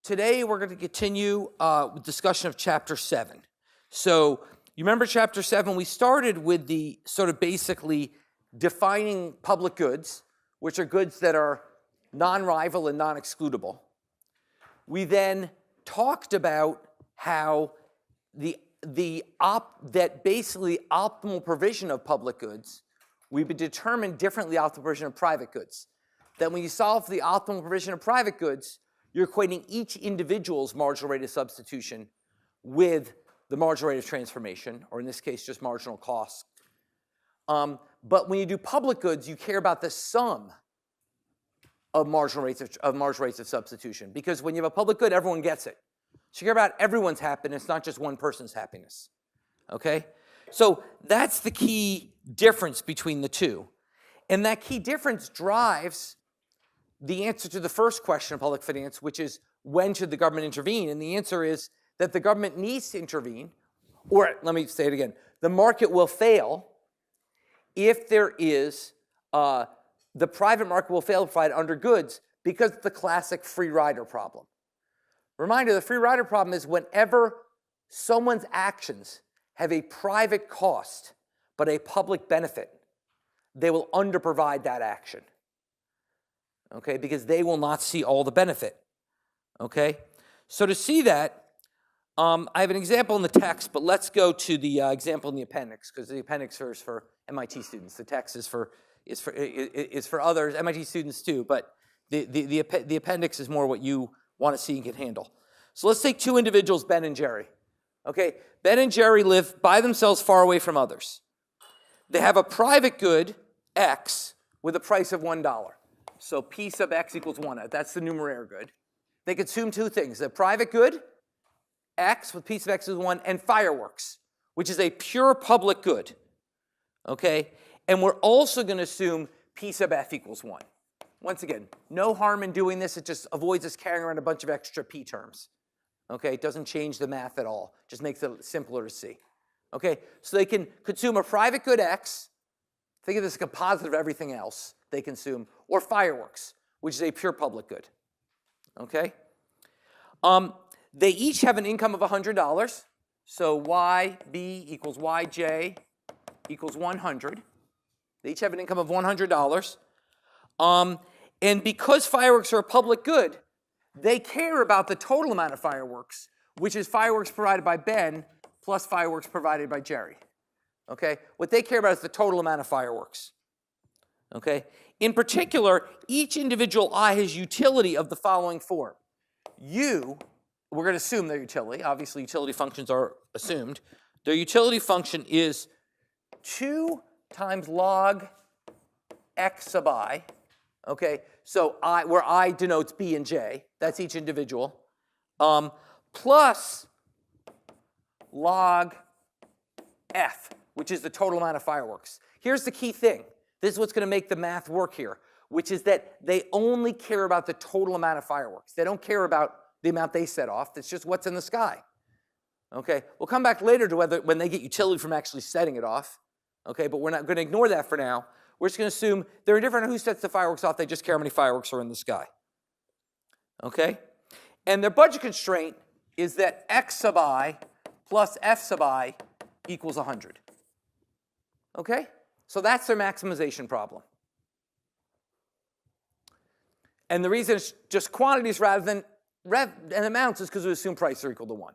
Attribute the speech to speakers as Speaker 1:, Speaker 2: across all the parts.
Speaker 1: Today we're going to continue with discussion of Chapter 7. So you remember Chapter 7, we started with the sort of basically defining public goods, which are goods that are non-rival and non-excludable. We then talked about how that basically optimal provision of public goods, we would determine differently optimal provision of private goods. That when you solve for the optimal provision of private goods, you're equating each individual's marginal rate of substitution with the marginal rate of transformation, or in this case, just marginal cost. But when you do public goods, you care about the sum of marginal rates of substitution, because when you have a public good, everyone gets it. So you care about everyone's happiness, not just one person's happiness. Okay? So that's the key difference between the two. And that key difference drives the answer to the first question of public finance, which is, when should the government intervene? And the answer is that the government needs to intervene, or let me say it again, the market will fail if there is, the private market will fail to provide under goods because of the classic free rider problem. Reminder, the free rider problem is whenever someone's actions have a private cost but a public benefit, they will underprovide that action. Okay, because they will not see all the benefit. Okay, so to see that, I have an example in the text, but let's go to the example in the appendix, because the appendix is for MIT students. The text is for others, MIT students too, but the appendix is more what you want to see and can handle. So let's take two individuals, Ben and Jerry. Okay, Ben and Jerry live by themselves far away from others. They have a private good, X, with a price of $1. So P sub X equals 1. That's the numerator good. They consume two things: a private good, X, with P sub X is 1, and fireworks, which is a pure public good. Okay? And we're also going to assume P sub F equals 1. Once again, no harm in doing this. It just avoids us carrying around a bunch of extra P terms. Okay? It doesn't change the math at all. Just makes it simpler to see. Okay? So they can consume a private good X. Think of this as a composite of everything else they consume, or fireworks, which is a pure public good. Okay? They each have an income of $100. So YB equals YJ equals 100. They each have an income of $100. And because fireworks are a public good, they care about the total amount of fireworks, which is fireworks provided by Ben plus fireworks provided by Jerry. Okay? What they care about is the total amount of fireworks. Okay? In particular, each individual I has utility of the following form. U, we're going to assume their utility. Obviously, utility functions are assumed. Their utility function is 2 times log x sub I. Okay? So I, where I denotes B and J, that's each individual, plus log F, which is the total amount of fireworks. Here's the key thing. This is what's going to make the math work here, which is that they only care about the total amount of fireworks. They don't care about the amount they set off. It's just what's in the sky. Okay? We'll come back later to when they get utility from actually setting it off. Okay? But we're not going to ignore that for now. We're just going to assume they're indifferent on who sets the fireworks off. They just care how many fireworks are in the sky. Okay? And their budget constraint is that x sub I plus f sub I equals 100. Okay? So that's their maximization problem. And the reason it's just quantities rather than amounts is because we assume prices are equal to 1.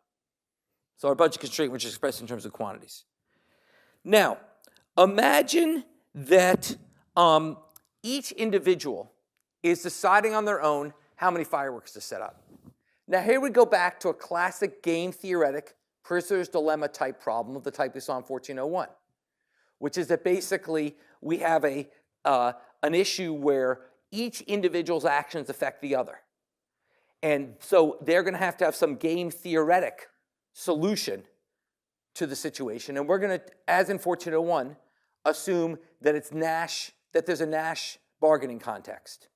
Speaker 1: So our budget constraint, which is expressed in terms of quantities. Now, imagine that each individual is deciding on their own how many fireworks to set up. Now here we go back to a classic game theoretic prisoner's dilemma type problem of the type we saw in 1401. Which is that basically we have an issue where each individual's actions affect the other. And so they're going to have some game theoretic solution to the situation. And we're going to, as in 1401, assume that it's Nash, that there's a Nash bargaining context.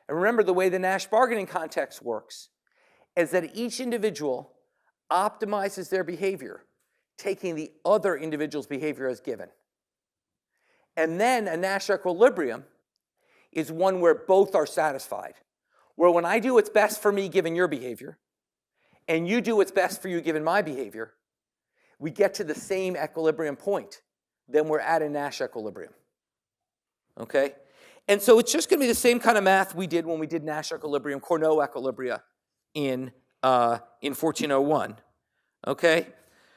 Speaker 1: And remember, the way the Nash bargaining context works is that each individual optimizes their behavior, taking the other individual's behavior as given. And then a Nash equilibrium is one where both are satisfied. Where when I do what's best for me given your behavior, and you do what's best for you given my behavior, we get to the same equilibrium point. Then we're at a Nash equilibrium. Okay? And so it's just going to be the same kind of math we did when we did Nash equilibrium, Cournot equilibria in 1401. Okay?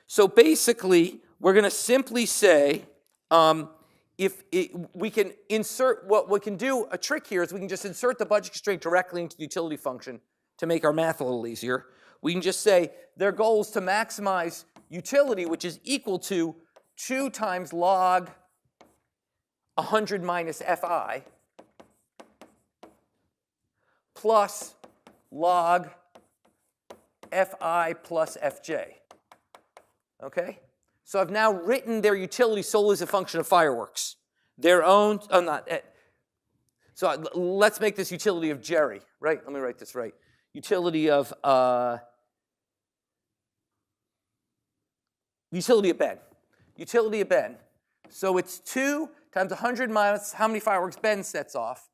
Speaker 1: So basically, we're going to simply say, we can insert, what we can do, a trick here is we can just insert the budget constraint directly into the utility function to make our math a little easier. We can just say their goal is to maximize utility, which is equal to 2 times log 100 minus Fi plus log Fi plus Fj. Okay? So I've now written their utility solely as a function of fireworks. Their own, so let's make this utility of Jerry, right? Let me write this right. Utility of Ben. Utility of Ben. So it's 2 times 100 minus how many fireworks Ben sets off,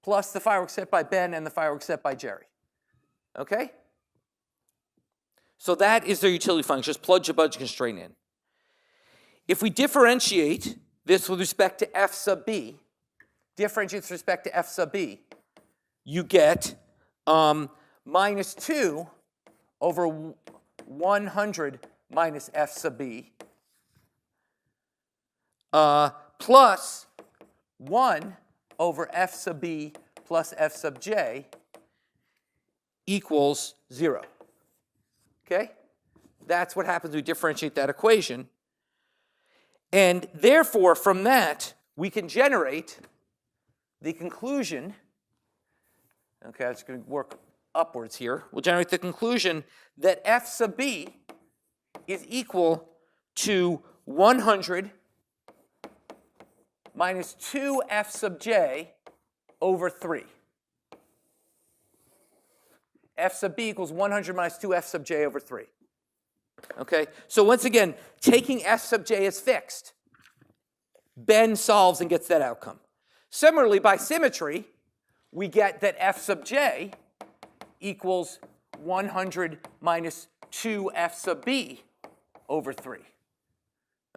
Speaker 1: plus the fireworks set by Ben and the fireworks set by Jerry. Okay? So that is their utility function. Just plug your budget constraint in. If we differentiate this with respect to f sub b, differentiate with respect to f sub b, you get minus 2 over 100 minus f sub b plus 1 over f sub b plus f sub j equals 0. Okay? That's what happens when we differentiate that equation. And therefore, from that, we can generate the conclusion. Okay, I'm just going to work upwards here. We'll generate the conclusion that f sub b is equal to 100 minus 2f sub j over 3. F sub b equals 100 minus 2f sub j over 3. Okay, so once again, taking f sub j as fixed, Ben solves and gets that outcome. Similarly, by symmetry, we get that f sub j equals 100 minus 2f sub b over 3.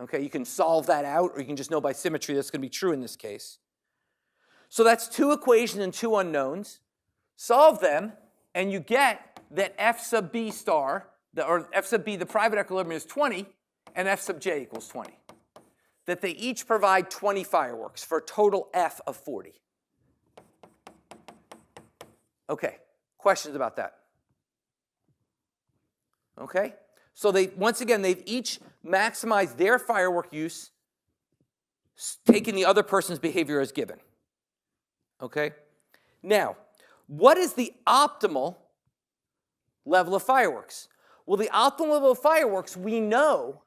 Speaker 1: Okay, you can solve that out, or you can just know by symmetry that's going to be true in this case. So that's 2 equations and 2 unknowns. Solve them, and you get that f sub b star, or f sub b, the private equilibrium, is 20, and f sub j equals 20. That they each provide 20 fireworks for a total f of 40. Okay, questions about that? Okay, so once again, they've each maximized their firework use, taking the other person's behavior as given. Okay, now, what is the optimal level of fireworks? Well, the optimal level of fireworks, we know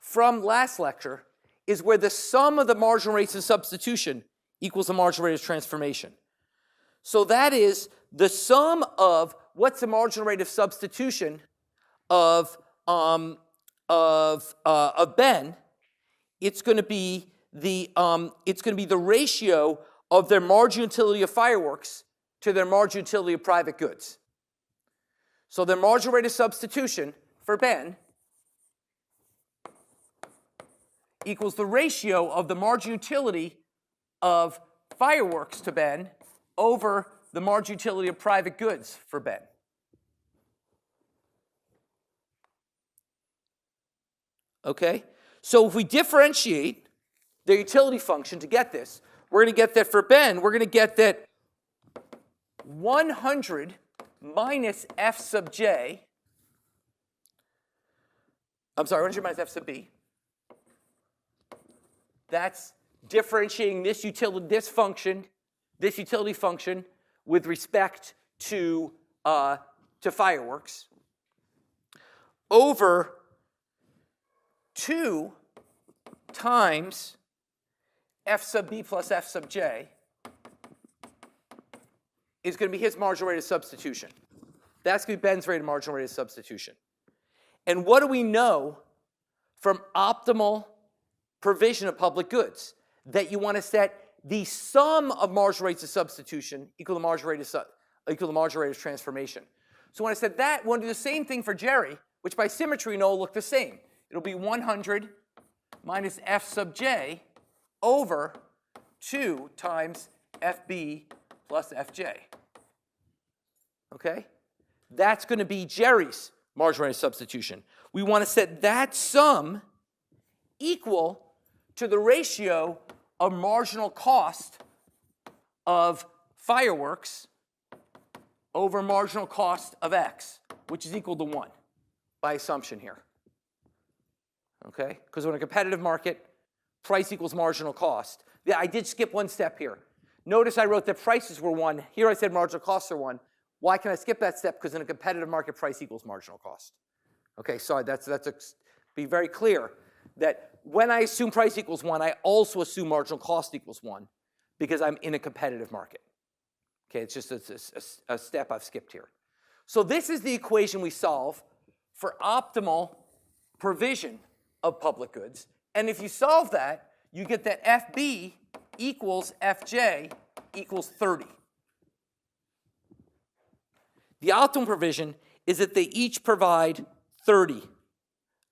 Speaker 1: from last lecture, is where the sum of the marginal rates of substitution equals the marginal rate of transformation. So that is the sum of what's the marginal rate of substitution of Ben. It's going to be the ratio of their marginal utility of fireworks to their marginal utility of private goods. So their marginal rate of substitution for Ben equals the ratio of the marginal utility of fireworks to Ben over the marginal utility of private goods for Ben. Okay? So if we differentiate the utility function to get this, we're going to get that for Ben, we're going to get that 100 minus f sub j, 100 minus f sub b. That's differentiating this utility function with respect to fireworks over 2 times f sub b plus f sub j is going to be his marginal rate of substitution. That's going to be Ben's rate of marginal rate of substitution. And what do we know from optimal provision of public goods? That you want to set the sum of marginal rates of substitution equal to the marginal rate of transformation. So when I said that, we want to do the same thing for Jerry, which by symmetry we know will look the same. It'll be 100 minus f sub j over 2 times fb plus fj. Okay? That's going to be Jerry's marginal rate of substitution. We want to set that sum equal to the ratio of marginal cost of fireworks over marginal cost of x, which is equal to 1 by assumption here. Okay? Because in a competitive market, price equals marginal cost. Yeah, I did skip one step here. Notice I wrote that prices were 1. Here I said marginal costs are 1. Why can I skip that step? Because in a competitive market, price equals marginal cost. Okay, sorry, be very clear that when I assume price equals 1, I also assume marginal cost equals 1 because I'm in a competitive market. Okay, it's just a step I've skipped here. So this is the equation we solve for optimal provision of public goods. And if you solve that, you get that FB equals FJ equals 30. The optimal provision is that they each provide 30.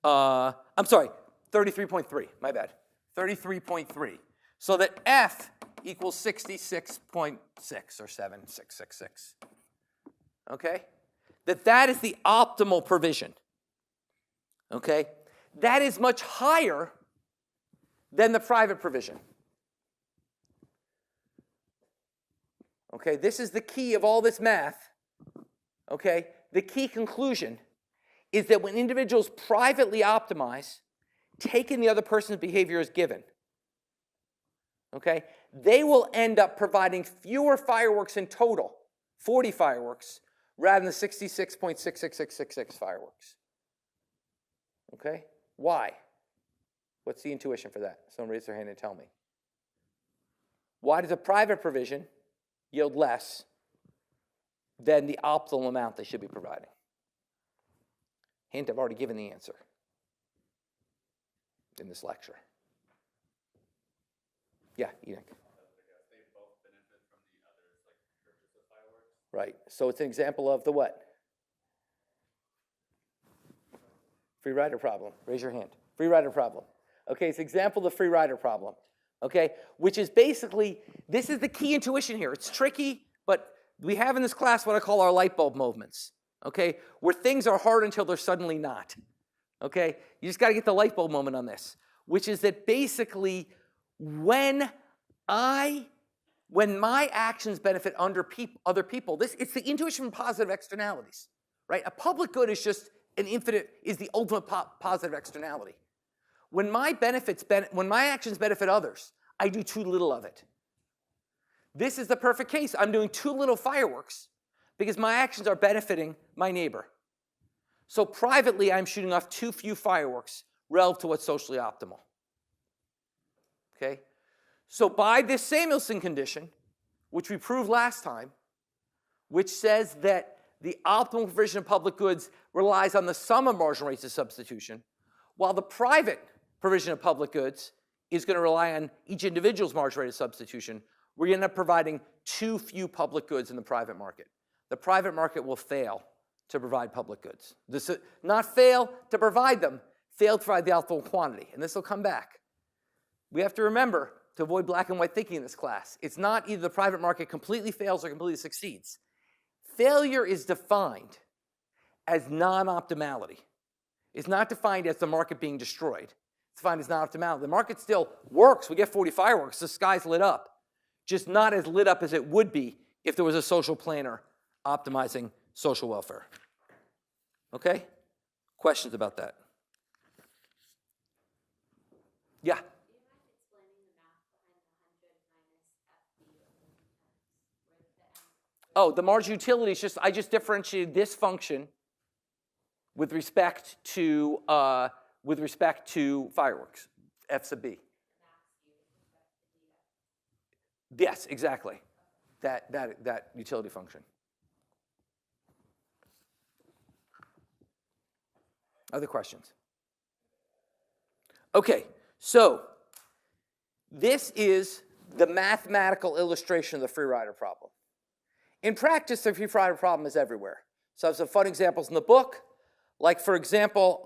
Speaker 1: I'm sorry, 33.3, my bad. 33.3. So that F equals 66.6 or 7666. Okay? That is the optimal provision. Okay? That is much higher than the private provision. Okay? This is the key of all this math. Okay? The key conclusion is that when individuals privately optimize, taking the other person's behavior as given, okay, they will end up providing fewer fireworks in total, 40 fireworks, rather than 66.66666 fireworks. Okay? Why? What's the intuition for that? Someone raise their hand and tell me. Why does a private provision yield less than the optimal amount they should be providing? Hint, I've already given the answer in this lecture. Yeah, Enoch.
Speaker 2: They both benefit from the other's purchase of fireworks.
Speaker 1: Right. So it's an example of the what? Free rider problem. Raise your hand. Free rider problem. Okay, it's an example of the free rider problem. Okay, which is basically, this is the key intuition here. It's tricky, but we have in this class what I call our light bulb moments. Okay, where things are hard until they're suddenly not. Okay, you just got to get the light bulb moment on this, which is that basically when my actions benefit other people, it's the intuition from positive externalities, right? A public good is just is the ultimate positive externality. When my actions benefit others, I do too little of it. This is the perfect case. I'm doing too little fireworks because my actions are benefiting my neighbor. So privately, I'm shooting off too few fireworks relative to what's socially optimal. Okay? So by this Samuelson condition, which we proved last time, which says that the optimal provision of public goods relies on the sum of marginal rates of substitution, while the private provision of public goods is going to rely on each individual's marginal rate of substitution, we're going to end up providing too few public goods in the private market. The private market will fail to provide public goods. Not fail to provide them, fail to provide the optimal quantity. And this will come back. We have to remember to avoid black and white thinking in this class. It's not either the private market completely fails or completely succeeds. Failure is defined as non-optimality. It's not defined as the market being destroyed. It's defined as non-optimality. The market still works. We get 40 fireworks. The sky's lit up. Just not as lit up as it would be if there was a social planner optimizing social welfare. Okay? Questions about that? Yeah?
Speaker 3: Do you mind explaining the math behind the 100 minus FB?
Speaker 1: Oh, the marginal utility is I just differentiated this function with respect to fireworks, F sub B. Yes, exactly. That utility function. Other questions? Okay, so this is the mathematical illustration of the free rider problem. In practice, the free rider problem is everywhere. So I have some fun examples in the book. Like, for example,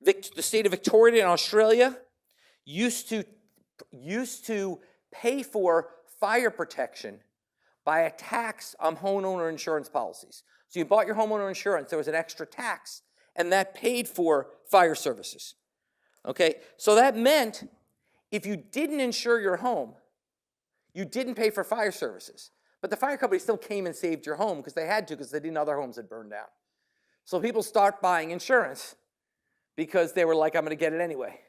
Speaker 1: the state of Victoria in Australia used to pay for fire protection by a tax on homeowner insurance policies. So you bought your homeowner insurance, there was an extra tax, and that paid for fire services. Okay, so that meant if you didn't insure your home, you didn't pay for fire services. But the fire company still came and saved your home because they had to, because they didn't know their homes had burned down. So people start buying insurance because they were like, I'm going to get it anyway.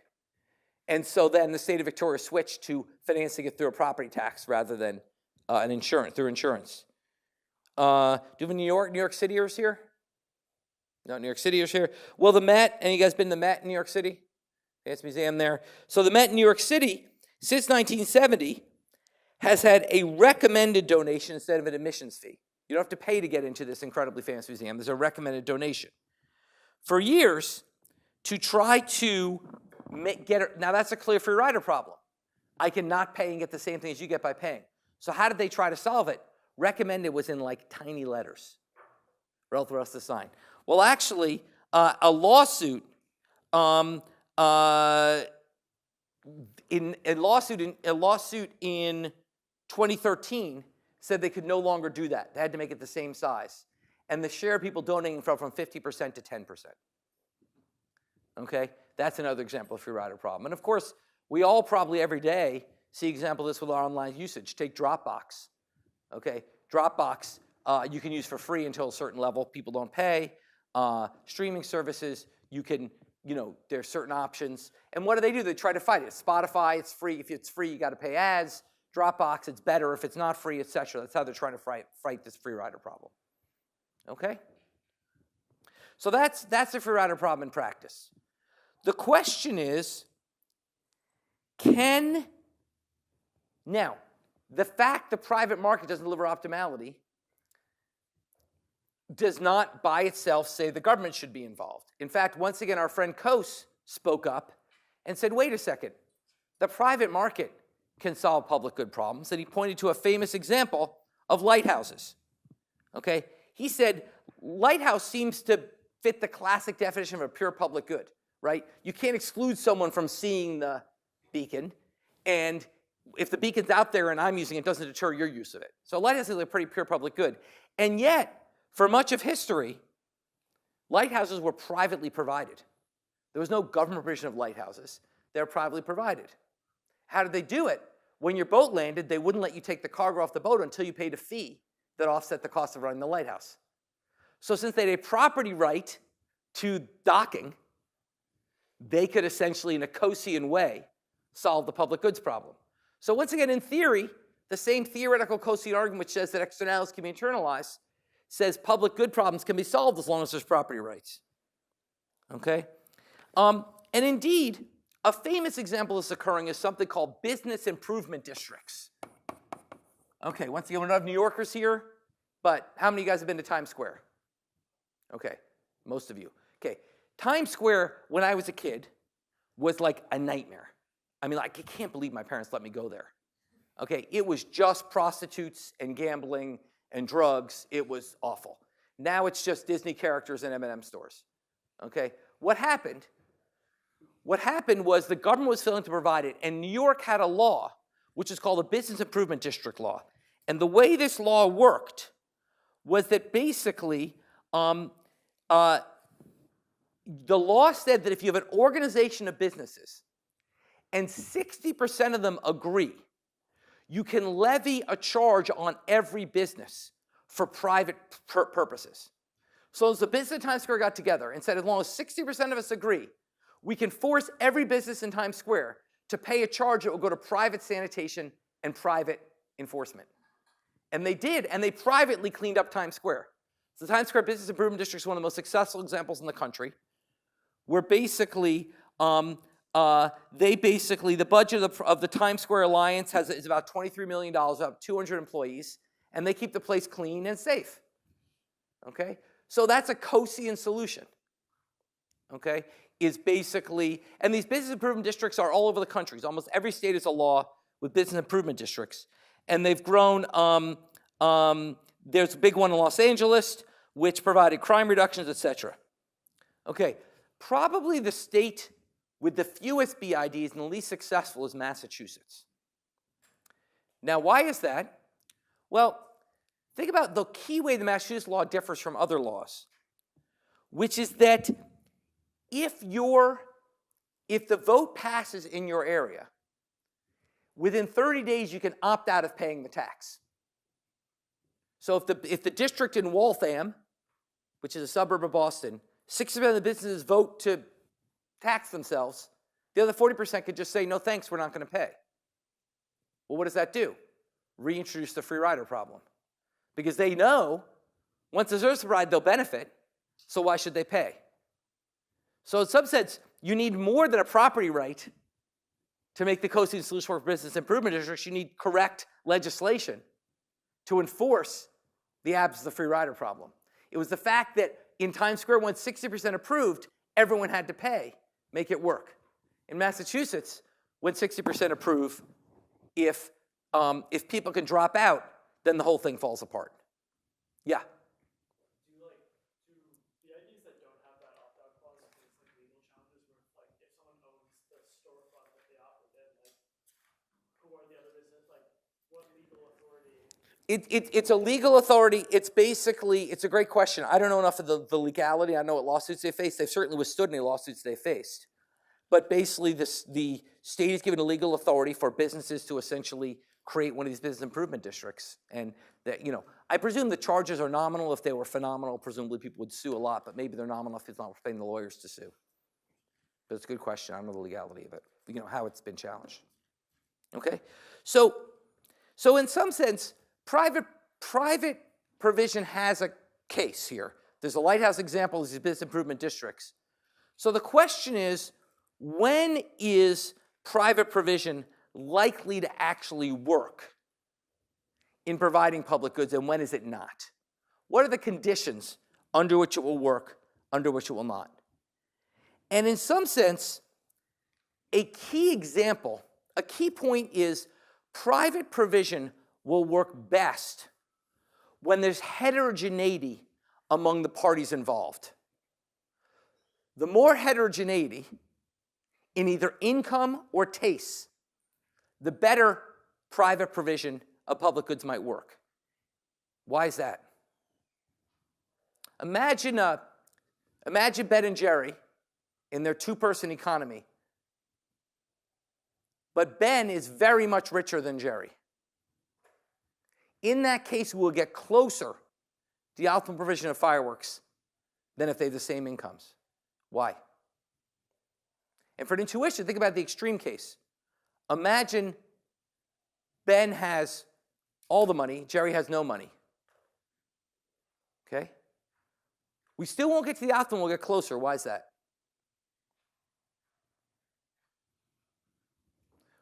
Speaker 1: And so then the state of Victoria switched to financing it through a property tax rather than through insurance. Do you have New York Cityers here? No, New York Cityers here. Well, the Met, any of you guys been to the Met in New York City? Dance museum there. So the Met in New York City, since 1970, has had a recommended donation instead of an admissions fee. You don't have to pay to get into this incredibly famous museum. There's a recommended donation. For years, to try to get it, now that's a clear free rider problem. I cannot pay and get the same thing as you get by paying. So how did they try to solve it? Recommended was in like tiny letters for us to sign. Well, actually, a lawsuit in 2013 said they could no longer do that. They had to make it the same size. And the share of people donating fell from 50% to 10%. Okay? That's another example of free rider problem. And of course, we all probably every day see example of this with our online usage. Take Dropbox. Okay? Dropbox you can use for free until a certain level. People don't pay. Streaming services, you can, there's certain options. And what do? They try to fight it. Spotify, it's free. If it's free, you got to pay ads. Dropbox, it's better if it's not free, etc. That's how they're trying to fight this free rider problem. Okay? So that's the free rider problem in practice. The question is, now, the fact the private market doesn't deliver optimality does not by itself say the government should be involved. In fact, once again, our friend Coase spoke up and said, wait a second, the private market can solve public good problems, and he pointed to a famous example of lighthouses. Okay? He said, lighthouse seems to fit the classic definition of a pure public good, right? You can't exclude someone from seeing the beacon, and if the beacon's out there and I'm using it, it doesn't deter your use of it. So lighthouse is a pretty pure public good. And yet, for much of history, lighthouses were privately provided. There was no government provision of lighthouses. They were privately provided. How did they do it? When your boat landed, they wouldn't let you take the cargo off the boat until you paid a fee that offset the cost of running the lighthouse. So since they had a property right to docking, they could essentially, in a Coasean way, solve the public goods problem. So once again, in theory, the same theoretical Coasean argument which says that externalities can be internalized says public good problems can be solved as long as there's property rights. Okay? And indeed, a famous example of this occurring is something called business improvement districts. Okay, once again, we don't have New Yorkers here, but how many of you guys have been to Times Square? Okay, most of you. Okay, Times Square, when I was a kid, was like a nightmare. I mean, I can't believe my parents let me go there. Okay, it was just prostitutes and gambling and drugs. It was awful. Now it's just Disney characters and M&M stores. Okay, what happened? What happened was the government was failing to provide it, and New York had a law, which is called the Business Improvement District Law. And the way this law worked was that basically the law said that if you have an organization of businesses and 60% of them agree, you can levy a charge on every business for private purposes. So as the business of Times Square got together and said, as long as 60% of us agree, we can force every business in Times Square to pay a charge that will go to private sanitation and private enforcement. And they did, and they privately cleaned up Times Square. So the Times Square Business Improvement District is one of the most successful examples in the country, where basically, the budget of the Times Square Alliance is about $23 million, about 200 employees, and they keep the place clean and safe. Okay? So that's a Coasean solution. Okay? Is basically, and these business improvement districts are all over the country. Almost every state has a law with business improvement districts. And they've grown, there's a big one in Los Angeles, which provided crime reductions, etc. Okay, probably the state with the fewest BIDs and the least successful is Massachusetts. Now, why is that? Well, think about the key way the Massachusetts law differs from other laws, which is that if the vote passes in your area, within 30 days you can opt out of paying the tax. So if the district in Waltham, which is a suburb of Boston, 60% of the businesses vote to tax themselves, the other 40% could just say, no thanks, we're not going to pay. Well, what does that do? Reintroduce the free rider problem. Because they know once there's a ride, they'll benefit, so why should they pay? So in some sense, you need more than a property right to make the coasting solution work for business improvement districts. You need correct legislation to enforce the absence of the free rider problem. It was the fact that in Times Square, when 60% approved, everyone had to pay, make it work. In Massachusetts, when 60% approve, if people can drop out, then the whole thing falls apart. Yeah?
Speaker 4: Do BIDs that don't have that opt-out clause face like legal challenges where like if someone owns the storefront that they opted in, like who are the other business, like what legal authority?
Speaker 1: It's a legal authority. It's a great question. I don't know enough of the legality. I know what lawsuits they faced. They've certainly withstood any lawsuits they faced. But basically, the state is given a legal authority for businesses to essentially create one of these business improvement districts. And that, I presume the charges are nominal. If they were phenomenal, presumably people would sue a lot, but maybe they're nominal if it's not paying the lawyers to sue. But it's a good question. I don't know the legality of it, how it's been challenged. Okay? So in some sense, private provision has a case here. There's a lighthouse example of these business improvement districts. So the question is, when is private provision likely to actually work in providing public goods, and when is it not? What are the conditions under which it will work, under which it will not? And in some sense, a key point is private provision will work best when there's heterogeneity among the parties involved. The more heterogeneity in either income or tastes, the better private provision of public goods might work. Why is that? Imagine Ben and Jerry in their two-person economy, but Ben is very much richer than Jerry. In that case, we will get closer to the optimal provision of fireworks than if they have the same incomes. Why? And for an intuition, think about the extreme case. Imagine Ben has all the money, Jerry has no money. Okay? We still won't get to the optimum, we'll get closer. Why is that?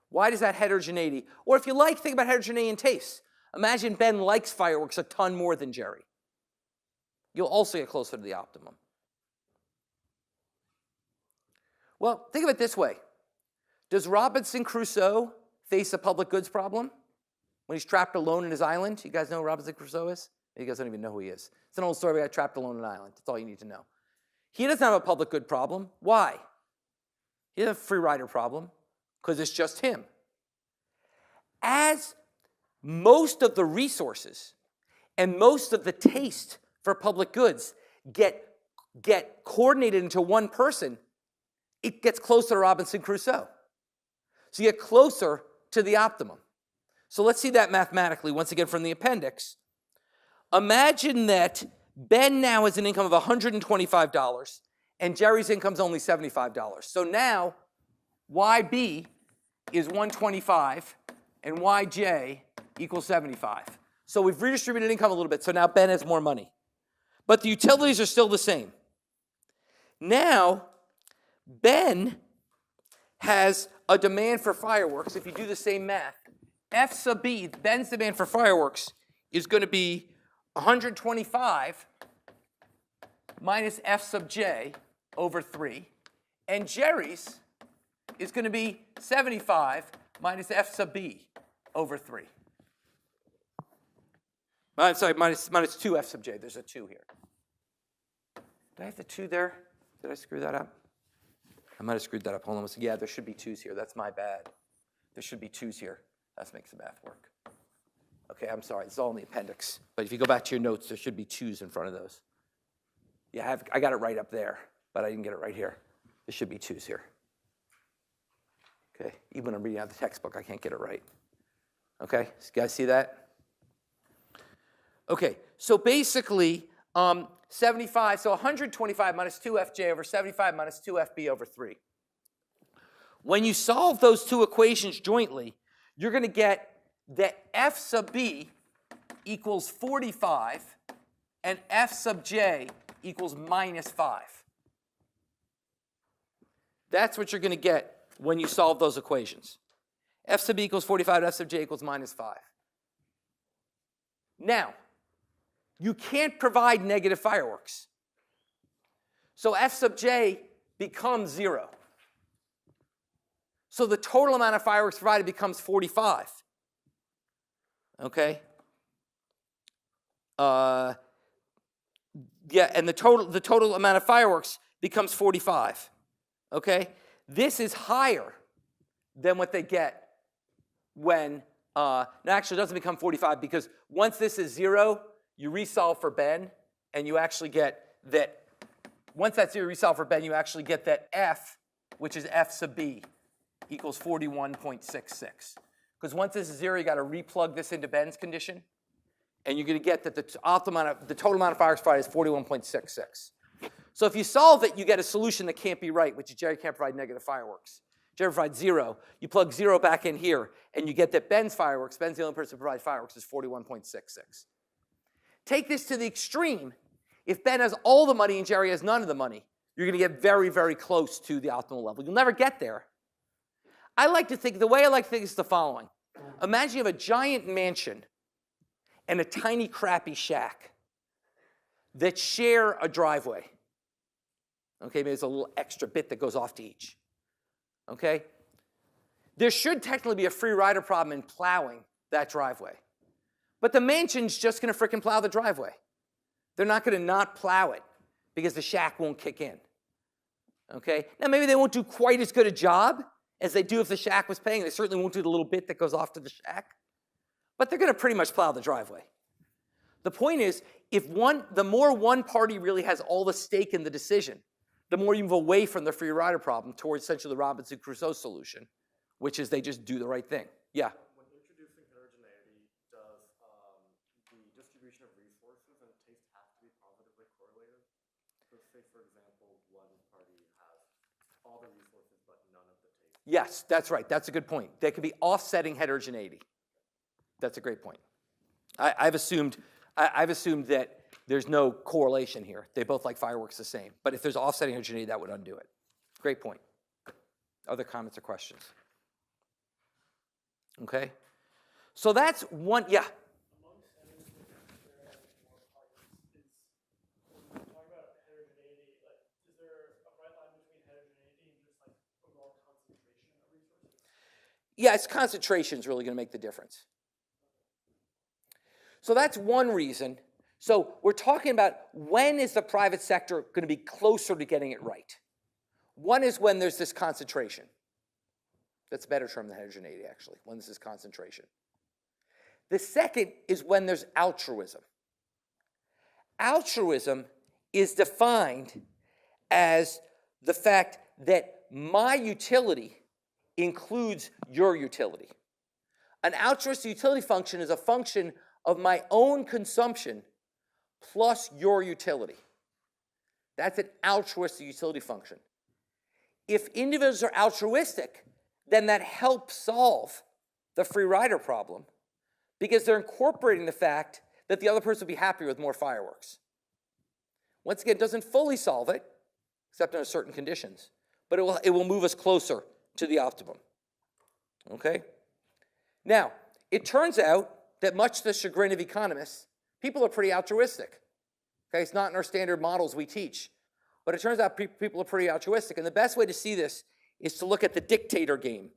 Speaker 1: Why does that heterogeneity? Or if you like, think about heterogeneity in taste. Imagine Ben likes fireworks a ton more than Jerry. You'll also get closer to the optimum. Well, think of it this way. Does Robinson Crusoe face a public goods problem when he's trapped alone in his island? You guys know who Robinson Crusoe is? You guys don't even know who he is. It's an old story about a guy trapped alone in an island. That's all you need to know. He doesn't have a public good problem. Why? He doesn't have a free rider problem because it's just him. As most of the resources and most of the taste for public goods get coordinated into one person, it gets closer to Robinson Crusoe. So you get closer to the optimum. So let's see that mathematically, once again from the appendix. Imagine that Ben now has an income of $125 and Jerry's income is only $75. So now YB is 125 and YJ equals 75. So we've redistributed income a little bit, so now Ben has more money. But the utilities are still the same. Now, Ben has a demand for fireworks. If you do the same math, F sub B, Ben's demand for fireworks, is going to be 125 minus F sub J over 3. And Jerry's is going to be 75 minus F sub B over 3. Sorry, minus 2 F sub J. There's a 2 here. I have the 2 there? Did I screw that up? I might have screwed that up. Hold on. Yeah, there should be 2's here. That's my bad. There should be 2's here. That makes the math work. Okay, I'm sorry. It's all in the appendix. But if you go back to your notes, there should be 2's in front of those. Yeah, I got it right up there, but I didn't get it right here. There should be 2's here. Okay, even when I'm reading out the textbook, I can't get it right. Okay, so you guys see that? Okay, so basically, 75, so 125 minus 2fj over 75 minus 2fb over 3. When you solve those 2 equations jointly, you're going to get that f sub b equals 45 and f sub j equals minus 5. That's what you're going to get when you solve those equations. F sub b equals 45 and f sub j equals minus 5. Now, you can't provide negative fireworks. So f sub j becomes 0. So the total amount of fireworks provided becomes 45. Okay? Yeah, and the total amount of fireworks becomes 45. Okay? This is higher than what they get when, no, actually it doesn't become 45 because once this is 0, you resolve for Ben, and you actually get that, once that's 0, you resolve for Ben, you actually get that f, which is f sub b, equals 41.66. Because once this is 0, you got to replug this into Ben's condition, and you're going to get that the total amount of fireworks provided is 41.66. So if you solve it, you get a solution that can't be right, which is Jerry can't provide negative fireworks. Jerry provides 0. You plug 0 back in here, and you get that Ben's fireworks, Ben's the only person who provides fireworks, is 41.66. Take this to the extreme. If Ben has all the money and Jerry has none of the money, you're going to get very, very close to the optimal level. You'll never get there. The way I like to think is the following. Imagine you have a giant mansion and a tiny, crappy shack that share a driveway. Okay, maybe there's a little extra bit that goes off to each. Okay? There should technically be a free rider problem in plowing that driveway. But the mansion's just going to frickin' plow the driveway. They're not going to not plow it because the shack won't kick in. Okay? Now, maybe they won't do quite as good a job as they do if the shack was paying. They certainly won't do the little bit that goes off to the shack. But they're going to pretty much plow the driveway. The point is, the more one party really has all the stake in the decision, the more you move away from the free rider problem towards essentially the Robinson Crusoe solution, which is they just do the right thing. Yeah?
Speaker 2: When introducing heterogeneity, does the distribution of resources and taste have to be positively correlated? So say, for example, one party has all the resources but none of the taste.
Speaker 1: Yes, that's right. That's a good point. There could be offsetting heterogeneity. That's a great point. I've assumed that there's no correlation here. They both like fireworks the same. But if there's offsetting heterogeneity, that would undo it. Great point. Other comments or questions? Okay. So that's one, yeah.
Speaker 4: Among centers where there are more parties, when we talk about heterogeneity, like, is there a bright line between heterogeneity and just like overall concentration of resources?
Speaker 1: Yeah, it's concentration is really going to make the difference. So that's one reason. So we're talking about when is the private sector going to be closer to getting it right. One is when there's this concentration. That's a better term than heterogeneity, actually, when this is concentration. The second is when there's altruism. Altruism is defined as the fact that my utility includes your utility. An altruistic utility function is a function of my own consumption plus your utility. That's an altruistic utility function. If individuals are altruistic, then that helps solve the free rider problem because they're incorporating the fact that the other person will be happier with more fireworks. Once again, it doesn't fully solve it, except under certain conditions, but it will move us closer to the optimum. Okay? Now, it turns out that much to the chagrin of economists, people are pretty altruistic. Okay, it's not in our standard models we teach. But it turns out people are pretty altruistic. And the best way to see this is to look at the dictator game.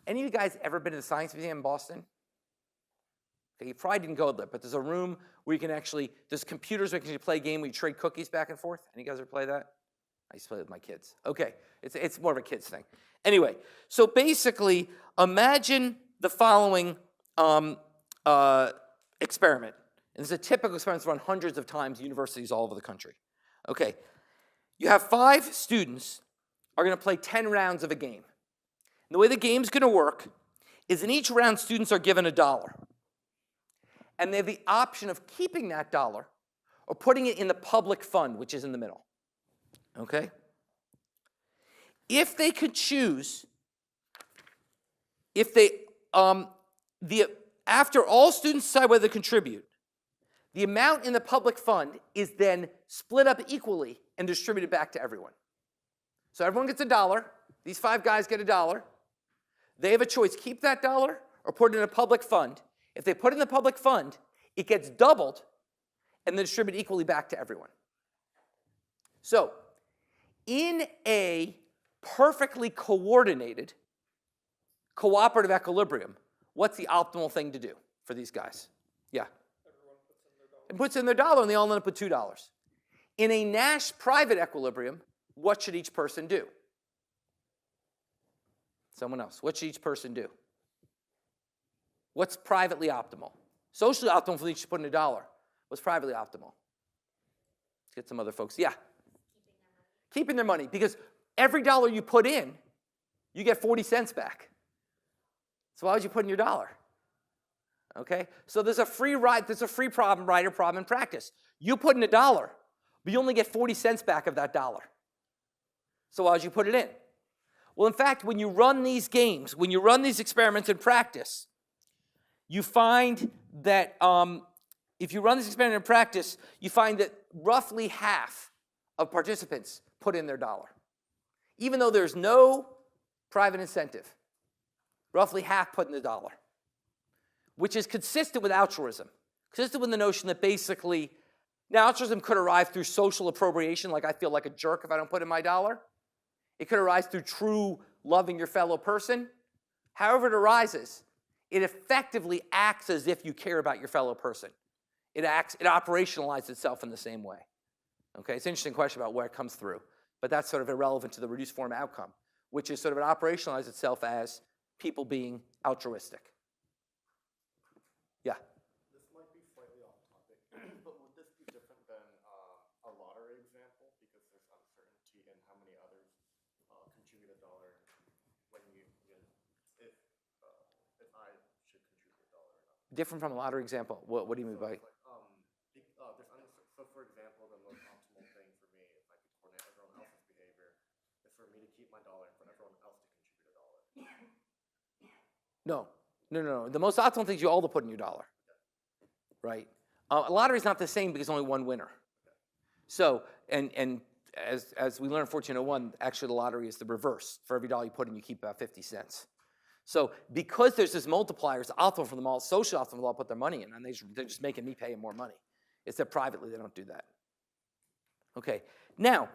Speaker 1: Any of you guys ever been to the Science Museum in Boston? Okay, you probably didn't go there, but there's a room where you can actually, there's computers where you can play a game where you trade cookies back and forth. Any of you guys ever play that? I used to play with my kids. Okay, it's more of a kids thing. Anyway, so basically, imagine the following experiment. And this is a typical experiment that's run hundreds of times in universities all over the country. Okay, you have 5 students are going to play 10 rounds of a game. And the way the game's going to work is in each round, students are given $1. And they have the option of keeping that dollar or putting it in the public fund, which is in the middle. Okay? If they could choose, after all students decide whether to contribute, the amount in the public fund is then split up equally and distributed back to everyone. So everyone gets $1. These 5 guys get $1. They have a choice, keep that dollar or put it in a public fund. If they put it in the public fund, it gets doubled and then distributed equally back to everyone. So in a perfectly coordinated cooperative equilibrium, what's the optimal thing to do for these guys? Yeah. Everyone puts in their dollar and they all end up with $2. In a Nash private equilibrium, what should each person do? Someone else. What should each person do? What's privately optimal? Socially optimal for each to put in $1. What's privately optimal? Let's get some other folks. Yeah. Keeping their money. Because every dollar you put in, you get 40 cents back. So why would you put in your dollar? Okay? So there's a free problem, rider problem in practice. You put in $1, but you only get 40 cents back of that dollar. So why would you put it in? Well, in fact, when you run these games, when you run these experiments in practice, you find that if you run this experiment in practice, you find that roughly half of participants put in their dollar. Even though there's no private incentive, roughly half put in the dollar, which is consistent with altruism, consistent with the notion that basically, now altruism could arrive through social appropriation, like I feel like a jerk if I don't put in my dollar. It could arise through true loving your fellow person. However it arises, it effectively acts as if you care about your fellow person. It operationalizes itself in the same way. Okay, it's an interesting question about where it comes through, but that's sort of irrelevant to the reduced form outcome, which is sort of it operationalizes itself as people being altruistic. Yeah?
Speaker 2: This might be slightly off topic, but would this be different than a lottery example? Because there's uncertainty in how many others contribute $1 when if I should contribute $1 or not.
Speaker 1: Different from a lottery example. What do you mean by?
Speaker 2: So for example, the most optimal thing for me, if I could coordinate everyone else's behavior, is for me to keep my dollar and for everyone else to contribute $1.
Speaker 1: No. The most optimal thing is you all to put in your dollar, right? A lottery is not the same because only one winner. So, and as we learned in 1401, actually the lottery is the reverse. For every dollar you put in, you keep about 50 cents. So because there's this multiplier, it's optimal for them all, social optimal for them all put their money in, and they're just making me pay them more money. It's that privately they don't do that. Okay, now,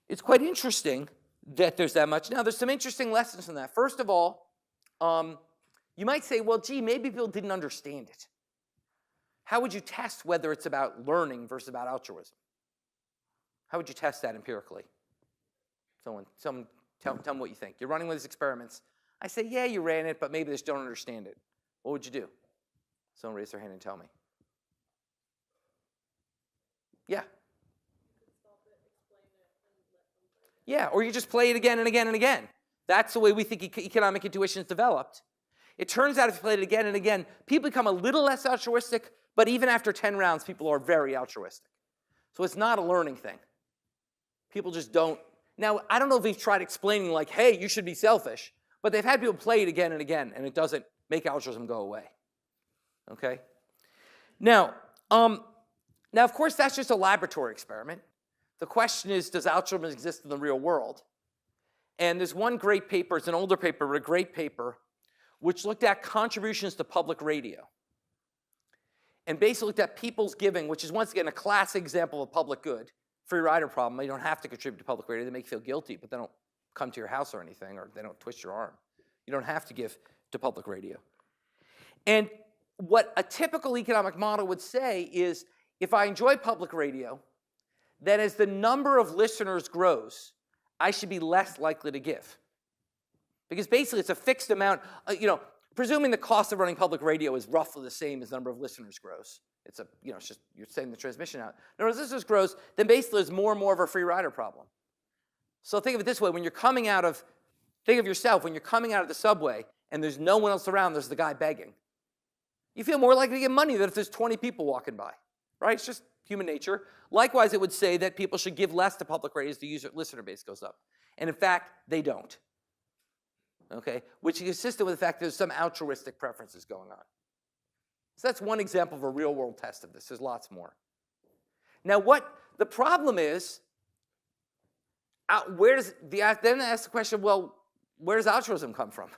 Speaker 1: it's quite interesting that there's that much. Now, there's some interesting lessons from that. First of all, you might say, well, gee, maybe people didn't understand it. How would you test whether it's about learning versus about altruism? How would you test that empirically? Someone tell me what you think. You're running with these experiments. I say, yeah, you ran it, but maybe they just don't understand it. What would you do? Someone raise their hand and tell me. Yeah. Yeah, or you just play it again and again and again. That's the way we think economic intuition is developed. It turns out if you play it again and again, people become a little less altruistic, but even after 10 rounds, people are very altruistic. So it's not a learning thing. People just don't. Now, I don't know if we've tried explaining like, hey, you should be selfish, but they've had people play it again and again, and it doesn't make altruism go away. Okay? Now, of course, that's just a laboratory experiment. The question is, does altruism exist in the real world? And there's one great paper, it's an older paper, but a great paper, which looked at contributions to public radio. And basically looked at people's giving, which is once again a classic example of public good. Free rider problem, you don't have to contribute to public radio. They make you feel guilty, but they don't come to your house or anything, or they don't twist your arm. You don't have to give to public radio. And what a typical economic model would say is, if I enjoy public radio, then as the number of listeners grows, I should be less likely to give. Because basically it's a fixed amount, presuming the cost of running public radio is roughly the same as the number of listeners grows. It's it's just, you're sending the transmission out. The number of listeners grows, then basically there's more and more of a free rider problem. So think of it this way, think of yourself, when you're coming out of the subway and there's no one else around, there's the guy begging. You feel more likely to give money than if there's 20 people walking by, right? It's just human nature. Likewise, it would say that people should give less to public radio as the listener base goes up. And in fact, they don't. Okay? Which is consistent with the fact that there's some altruistic preferences going on. So that's one example of a real-world test of this. There's lots more. Now, what the problem is, then ask the question, well, where does altruism come from?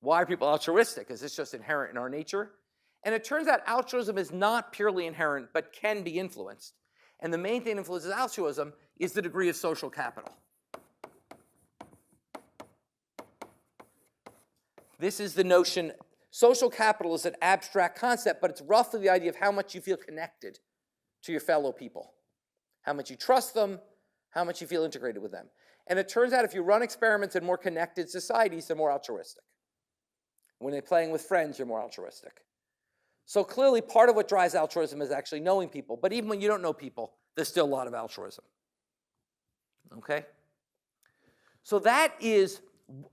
Speaker 1: Why are people altruistic? Is this just inherent in our nature? And it turns out altruism is not purely inherent, but can be influenced. And the main thing that influences altruism is the degree of social capital. This is the notion. Social capital is an abstract concept, but it's roughly the idea of how much you feel connected to your fellow people, how much you trust them, how much you feel integrated with them. And it turns out if you run experiments in more connected societies, they're more altruistic. When they're playing with friends, you're more altruistic. So clearly, part of what drives altruism is actually knowing people. But even when you don't know people, there's still a lot of altruism. Okay? So that is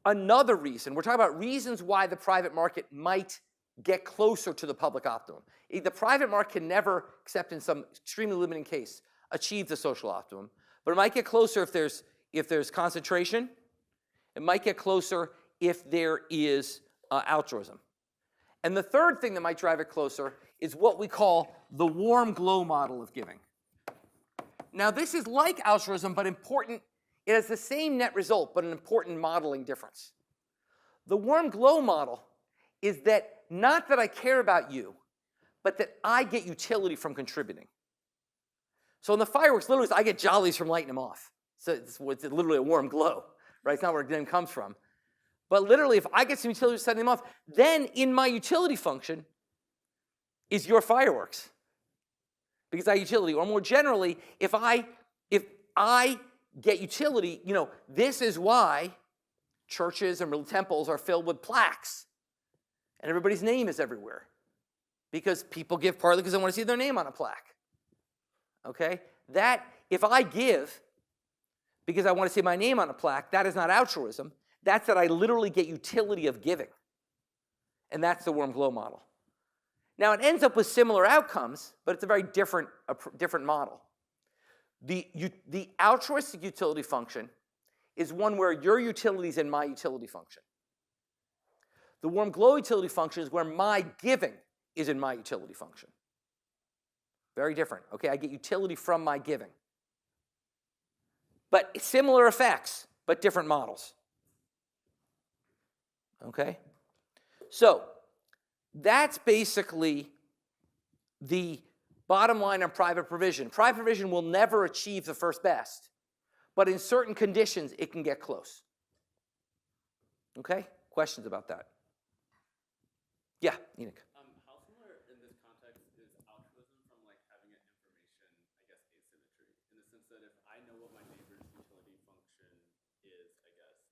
Speaker 1: another reason. We're talking about reasons why the private market might get closer to the public optimum. The private market can never, except in some extremely limiting case, achieve the social optimum. But it might get closer if there's concentration. It might get closer if there is altruism. And the third thing that might drive it closer is what we call the warm glow model of giving. Now, this is like altruism, but important. It has the same net result, but an important modeling difference. The warm glow model is that not that I care about you, but that I get utility from contributing. So in the fireworks, literally, I get jollies from lighting them off. So it's literally a warm glow, right? It's not where it then comes from. But literally, if I get some utility from setting them off, then in my utility function is your fireworks. Because I utility. Or more generally, if I get utility, this is why churches and temples are filled with plaques. And everybody's name is everywhere. Because people give partly because they want to see their name on a plaque. Okay? That, if I give because I want to see my name on a plaque, that is not altruism. That's that I literally get utility of giving. And that's the warm glow model. Now, it ends up with similar outcomes, but it's a very different model. The altruistic utility function is one where your utility is in my utility function. The warm glow utility function is where my giving is in my utility function. Very different. Okay, I get utility from my giving. But similar effects, but different models. Okay? So, that's basically the bottom line on private provision. Private provision will never achieve the first best, but in certain conditions, it can get close. Okay? Questions about that? Yeah, Enoch.
Speaker 2: How similar in this context is altruism from having an information, asymmetry, in the sense that if I know what my neighbor's utility function is,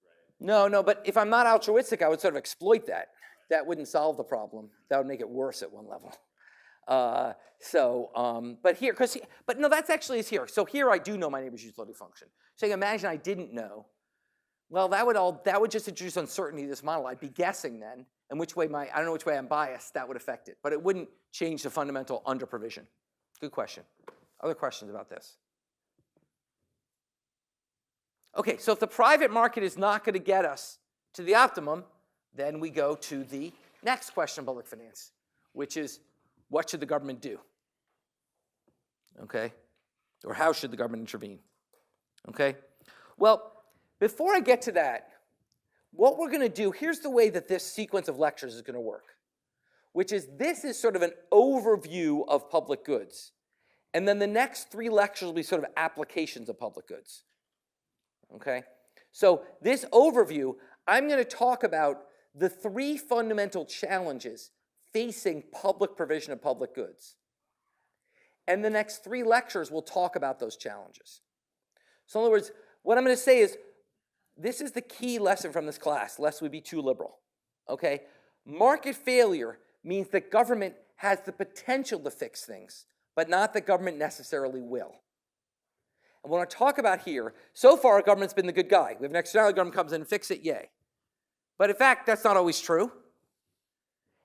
Speaker 2: right?
Speaker 1: No, but if I'm not altruistic, I would sort of exploit that. That wouldn't solve the problem. That would make it worse at one level. But no, that's actually is here. So here I do know my neighbor's utility function. So imagine I didn't know. Well, that would just introduce uncertainty to this model. I'd be guessing then, and I don't know which way I'm biased, that would affect it. But it wouldn't change the fundamental under provision. Good question. Other questions about this? Okay, so if the private market is not going to get us to the optimum, then we go to the next question in public finance, which is, what should the government do? Okay? Or how should the government intervene? Okay? Well, before I get to that, what we're going to do, here's the way that this sequence of lectures is going to work, which is this is sort of an overview of public goods. And then the next 3 lectures will be sort of applications of public goods. Okay? So this overview, I'm going to talk about the 3 fundamental challenges facing public provision of public goods. And the next 3 lectures will talk about those challenges. So in other words, what I'm going to say is, this is the key lesson from this class, lest we be too liberal, okay? Market failure means that government has the potential to fix things, but not that government necessarily will. And what I talk about here, so far, government's been the good guy. We have an externality, government comes in and fix it, yay. But in fact, that's not always true.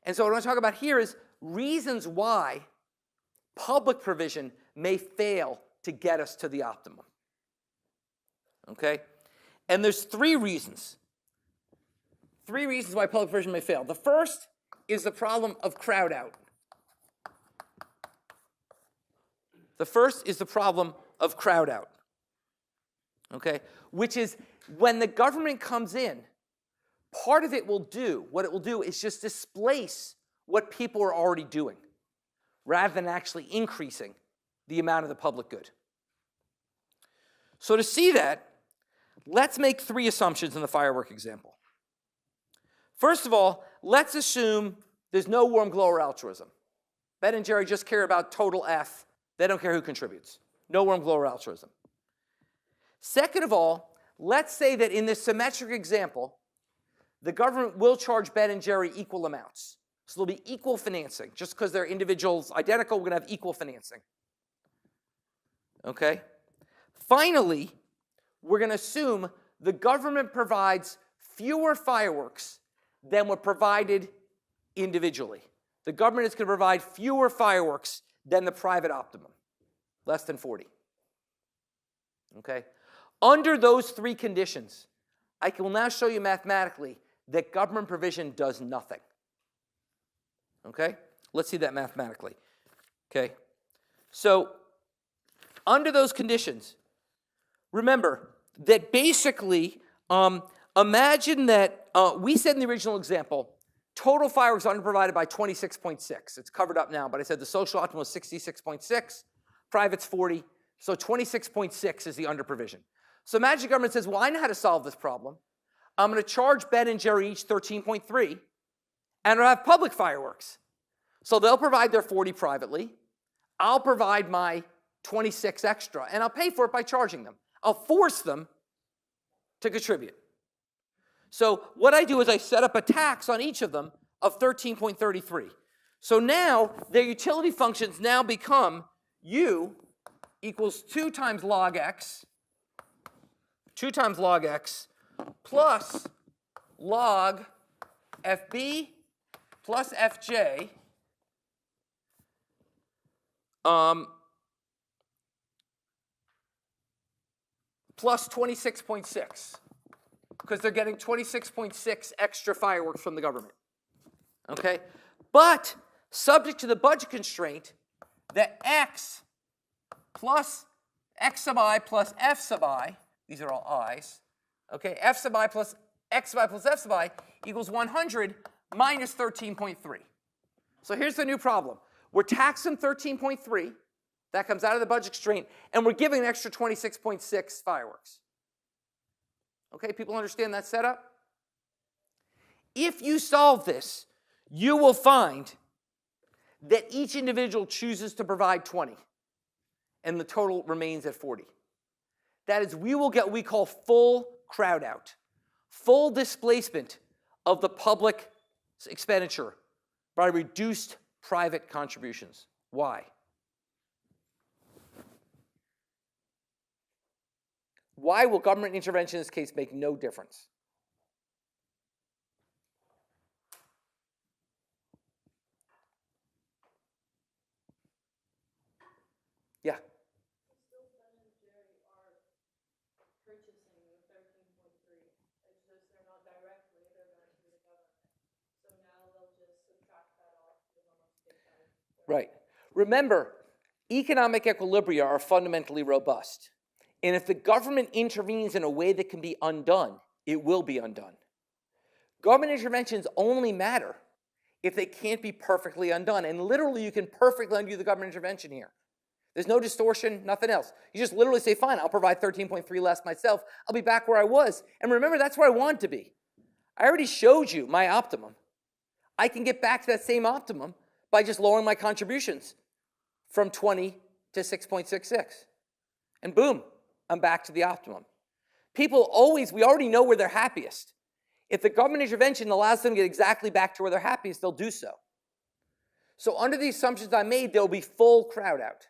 Speaker 1: And so what I want to talk about here is reasons why public provision may fail to get us to the optimum. Okay? And there's 3 reasons. 3 reasons why public provision may fail. The first is the problem of crowd out. The first is the problem of crowd out. Okay? Which is when the government comes in, part of it will do, what it will do is just displace what people are already doing, rather than actually increasing the amount of the public good. So to see that, let's make 3 assumptions in the firework example. First of all, let's assume there's no warm glow or altruism. Ben and Jerry just care about total F. They don't care who contributes. No warm glow or altruism. Second of all, let's say that in this symmetric example, the government will charge Ben and Jerry equal amounts. So there'll be equal financing. Just because they're individuals identical, we're going to have equal financing. Okay? Finally, we're going to assume the government provides fewer fireworks than were provided individually. The government is going to provide fewer fireworks than the private optimum, less than 40. Okay? Under those 3 conditions, I will now show you mathematically that government provision does nothing. Okay? Let's see that mathematically. Okay? So, under those conditions, remember that basically, imagine that we said in the original example, total fireworks underprovided by 26.6. It's covered up now, but I said the social optimum was 66.6, private's 40, so 26.6 is the underprovision. So imagine the government says, well, I know how to solve this problem. I'm going to charge Ben and Jerry each 13.3, and I'll have public fireworks. So they'll provide their 40 privately. I'll provide my 26 extra, and I'll pay for it by charging them. I'll force them to contribute. So what I do is I set up a tax on each of them of 13.33. So now their utility functions now become U equals 2 times log x, 2 times log x, plus log FB plus FJ plus 26.6, because they're getting 26.6 extra fireworks from the government. Okay? But subject to the budget constraint that x plus x sub I plus f sub I, these are all i's, okay, f sub I plus x sub I plus f sub I equals 100 minus 13.3. So here's the new problem. We're taxing 13.3. That comes out of the budget constraint, and we're giving an extra 26.6 fireworks. Okay, people understand that setup? If you solve this, you will find that each individual chooses to provide 20, and the total remains at 40. That is, we will get what we call full crowd out, full displacement of the public expenditure by reduced private contributions. Why? Why will government intervention in this case make no difference? Yeah.
Speaker 5: Still, Ben and Jerry are purchasing the 13.3. It's just they're not directly, they're going through the government. So now they'll just subtract that off to almost take that.
Speaker 1: Right. Remember, economic equilibria are fundamentally robust. And if the government intervenes in a way that can be undone, it will be undone. Government interventions only matter if they can't be perfectly undone. And literally, you can perfectly undo the government intervention here. There's no distortion, nothing else. You just literally say, fine, I'll provide 13.3 less myself. I'll be back where I was. And remember, that's where I want to be. I already showed you my optimum. I can get back to that same optimum by just lowering my contributions from 20 to 6.66. And boom, I'm back to the optimum. People always, we already know where they're happiest. If the government intervention allows them to get exactly back to where they're happiest, they'll do so. So under the assumptions I made, there will be full crowd out.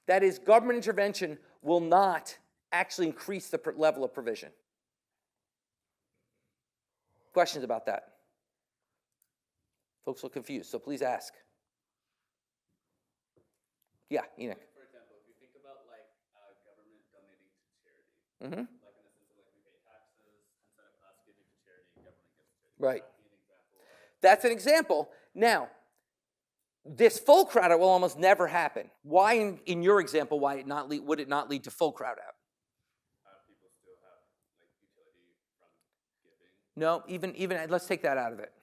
Speaker 1: That is, government intervention will not actually increase the level of provision. Questions about that? Folks look confused, so please ask. Yeah, Enoch.
Speaker 6: For example, if you think about like government donating to charity,
Speaker 1: Mm-hmm.
Speaker 6: like in the sense of like we pay taxes, instead of us giving to charity, government gives to charity.
Speaker 1: Right.
Speaker 6: Would that be an example of,
Speaker 1: That's an example. Now, this full crowd out will almost never happen. Why, in your example, would it not lead to full crowd out?
Speaker 6: people still have like utility from giving?
Speaker 1: No, even let's take that out of it.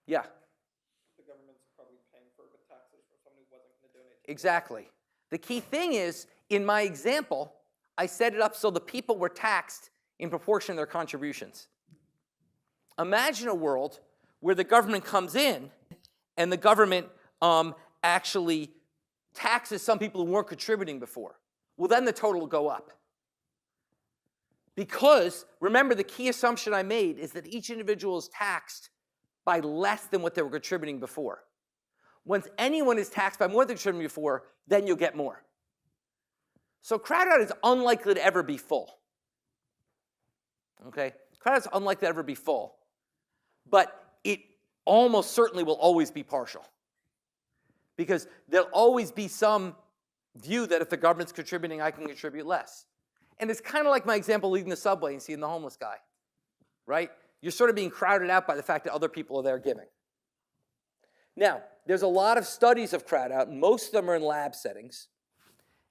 Speaker 1: Yeah,
Speaker 7: The government's probably paying for the taxes for someone who wasn't going to donate.
Speaker 1: exactly. The key thing is, in my example, I set it up so the people were taxed in proportion to their contributions. Imagine a world where the government comes in and the government actually taxes some people who weren't contributing before. Well, then the total will go up. Because, remember, the key assumption I made is that each individual is taxed by less than what they were contributing before. Once anyone is taxed by more than contributing before, then you'll get more. So crowd out is unlikely to ever be full. Okay? Crowd out is unlikely to ever be full. But it almost certainly will always be partial. Because there'll always be some view that if the government's contributing, I can contribute less. And it's kind of like my example leaving the subway and seeing the homeless guy, right? You're sort of being crowded out by the fact that other people are there giving. Now, there's a lot of studies of crowd out. Most of them are in lab settings.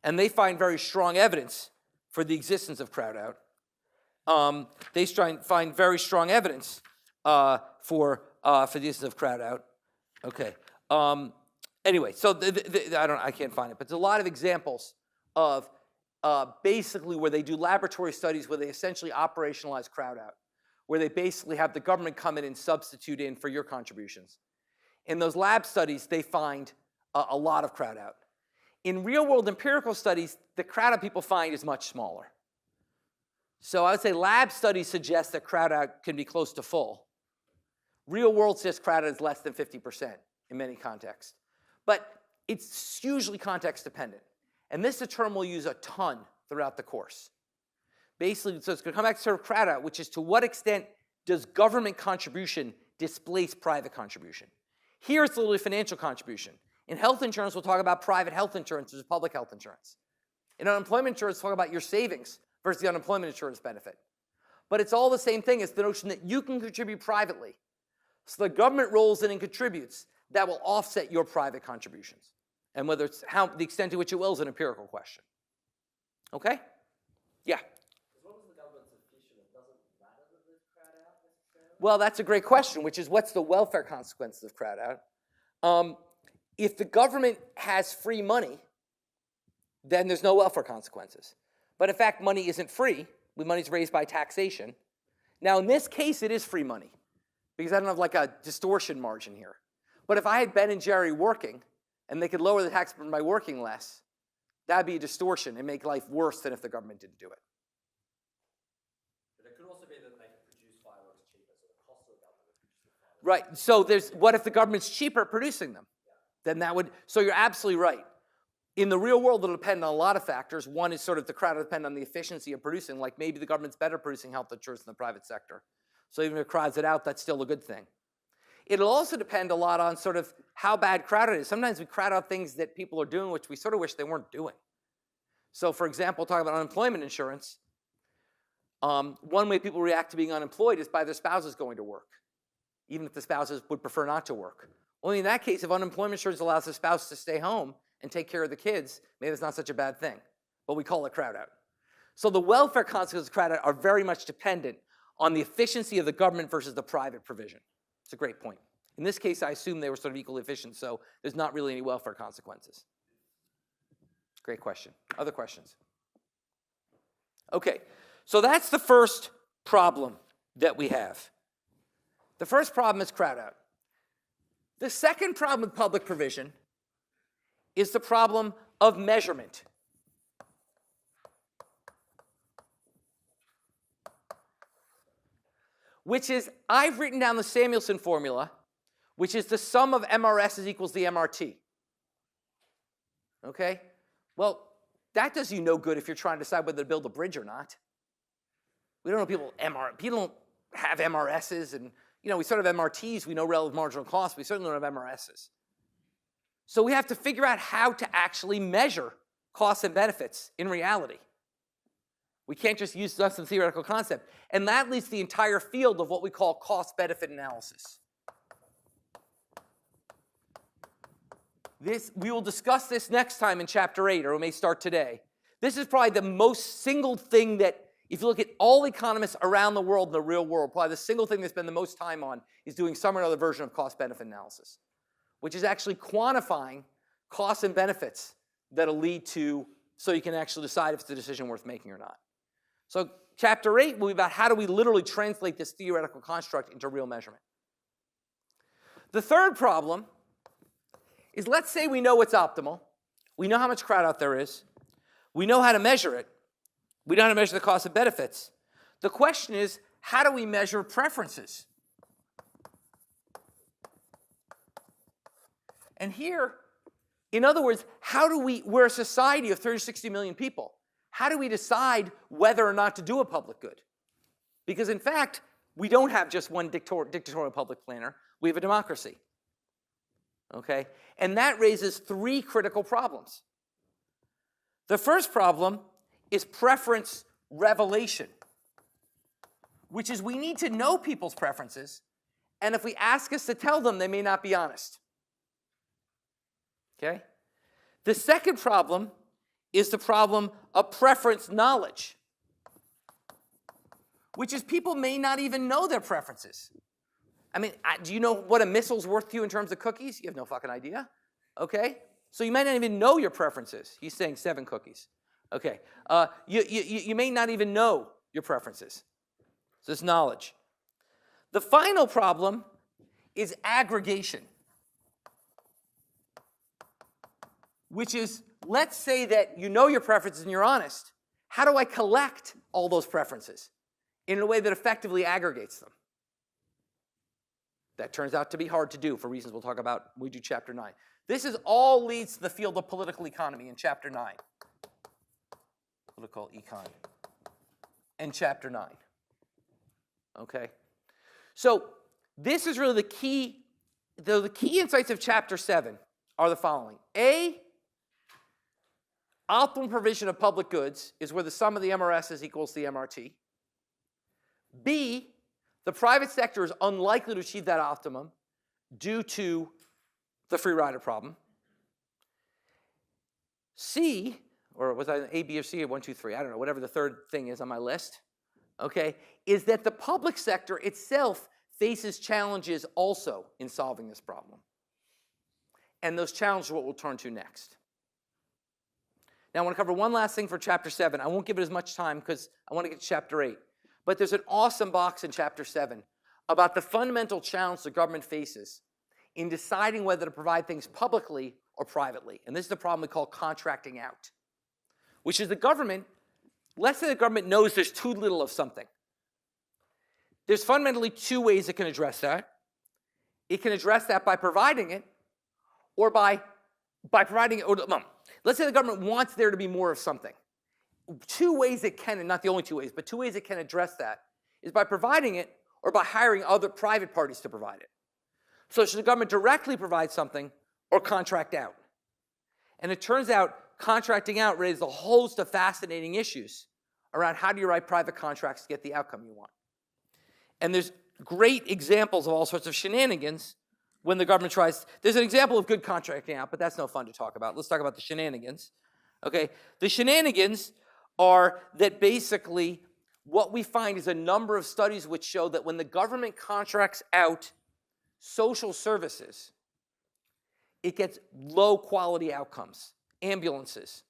Speaker 1: And they find very strong evidence for the existence of crowd out. They find very strong evidence for the existence of crowd out. Okay. Anyway, so I can't find it, but there's a lot of examples of basically where they do laboratory studies where they essentially operationalize crowd out, where they basically have the government come in and substitute in for your contributions. In those lab studies, they find a lot of crowd out. In real-world empirical studies, the crowd out people find is much smaller. So I would say lab studies suggest that crowd out can be close to full. Real world says crowd out is less than 50% in many contexts. But it's usually context dependent. And this is a term we'll use a ton throughout the course. Basically, so it's going to come back to sort of crowd out, which is to what extent does government contribution displace private contribution? Here it's literally financial contribution. In health insurance, we'll talk about private health insurance versus public health insurance. In unemployment insurance, we'll talk about your savings versus the unemployment insurance benefit. But it's all the same thing. It's the notion that you can contribute privately. So the government rolls in and contributes. That will offset your private contributions. And whether it's the extent to which it will is an empirical question. Okay? Yeah?
Speaker 2: As long as the government's efficient, it doesn't matter that there's crowd out necessarily?
Speaker 1: Well, that's a great question, which is what's the welfare consequences of crowd out? If the government has free money, then there's no welfare consequences. But in fact, money isn't free. Money's raised by taxation. Now, in this case, it is free money because I don't have like a distortion margin here. But if I had Ben and Jerry working and they could lower the tax burden by working less, that'd be a distortion and make life worse than if the government didn't do it.
Speaker 2: But it could also be that they can produce fireworks cheaper, so the cost of the government of producing fireworks.
Speaker 1: Right. So what if the government's cheaper at producing them? Then that would, so you're absolutely right. In the real world, it'll depend on a lot of factors. One is sort of the crowd will depend on the efficiency of producing, like maybe the government's better producing health insurance than the private sector. So even if it crowds it out, that's still a good thing. It'll also depend a lot on sort of how bad crowd it is. Sometimes we crowd out things that people are doing which we sort of wish they weren't doing. So for example, talking about unemployment insurance, one way people react to being unemployed is by their spouses going to work, even if the spouses would prefer not to work. Only in that case, if unemployment insurance allows the spouse to stay home and take care of the kids, maybe it's not such a bad thing. But we call it crowd out. So the welfare consequences of crowd out are very much dependent on the efficiency of the government versus the private provision. It's a great point. In this case, I assume they were sort of equally efficient, so there's not really any welfare consequences. Great question. Other questions? Okay, so that's the first problem that we have. The first problem is crowd out. The second problem with public provision is the problem of measurement. Which is, I've written down the Samuelson formula, which is the sum of MRSs equals the MRT. Okay? Well, that does you no good if you're trying to decide whether to build a bridge or not. We don't know people don't have MRSs, and we sort of have MRTs, we know relative marginal cost, we certainly don't have MRSs. So we have to figure out how to actually measure costs and benefits in reality. We can't just use some theoretical concept. And that leads to the entire field of what we call cost-benefit analysis. We will discuss this next time in Chapter 8, or we may start today. This is probably the most single thing that, if you look at all economists around the world in the real world, probably the single thing they spend the most time on is doing some or another version of cost-benefit analysis, which is actually quantifying costs and benefits that'll lead to, so you can actually decide if it's a decision worth making or not. So Chapter 8 will be about how do we literally translate this theoretical construct into real measurement. The third problem is, let's say we know what's optimal. We know how much crowd out there is. We know how to measure it. We know how to measure the cost of benefits. The question is, how do we measure preferences? And here, in other words, we're a society of 30 or 60 million people. How do we decide whether or not to do a public good? Because in fact, we don't have just one dictatorial public planner. We have a democracy. Okay? And that raises three critical problems. The first problem is preference revelation, which is we need to know people's preferences, and if we ask us to tell them, they may not be honest. Okay? The second problem is the problem of preference knowledge, which is people may not even know their preferences. I mean, do you know what a missile's worth to you in terms of cookies? You have no fucking idea. Okay? So you might not even know your preferences. He's saying 7 cookies. Okay. You may not even know your preferences. So it's knowledge. The final problem is aggregation, which is, let's say that you know your preferences and you're honest. How do I collect all those preferences in a way that effectively aggregates them? That turns out to be hard to do for reasons we'll talk about when we do Chapter 9. This all leads to the field of political economy in Chapter 9. Political econ. And Chapter 9. Okay? So this is really the key. The key insights of Chapter 7 are the following. A, optimal provision of public goods is where the sum of the MRSs equals the MRT. B, the private sector is unlikely to achieve that optimum due to the free rider problem. C, or was I A, B, or C, or 1, 2, 3, I don't know, whatever the third thing is on my list, okay, is that the public sector itself faces challenges also in solving this problem. And those challenges are what we'll turn to next. Now I want to cover one last thing for Chapter 7. I won't give it as much time because I want to get to Chapter 8. But there's an awesome box in Chapter 7 about the fundamental challenge the government faces in deciding whether to provide things publicly or privately. And this is the problem we call contracting out, which is the government, let's say the government knows there's too little of something. There's fundamentally 2 ways it can address that. It can address that by providing it, or by providing it, or, let's say the government wants there to be more of something. 2 ways it can, and not the only 2 ways, but 2 ways it can address that is by providing it or by hiring other private parties to provide it. So should the government directly provide something or contract out? And it turns out contracting out raises a host of fascinating issues around how do you write private contracts to get the outcome you want. And there's great examples of all sorts of shenanigans when the government tries. There's an example of good contracting out, but that's no fun to talk about. Let's talk about the shenanigans. Okay, the shenanigans are that basically what we find is a number of studies which show that when the government contracts out social services, it gets low quality outcomes. Ambulances,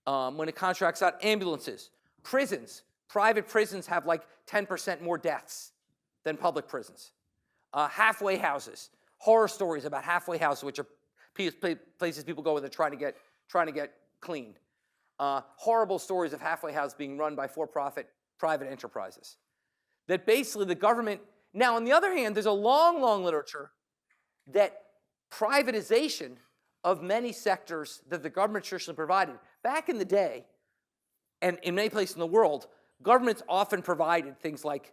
Speaker 1: when it contracts out ambulances, prisons, private prisons have like 10% more deaths than public prisons. Halfway houses. Horror stories about halfway houses, which are places people go when they're trying to get clean. Horrible stories of halfway houses being run by for-profit private enterprises. That basically the government, now on the other hand, there's a long, long literature that privatization of many sectors that the government traditionally provided. Back in the day, and in many places in the world, governments often provided things like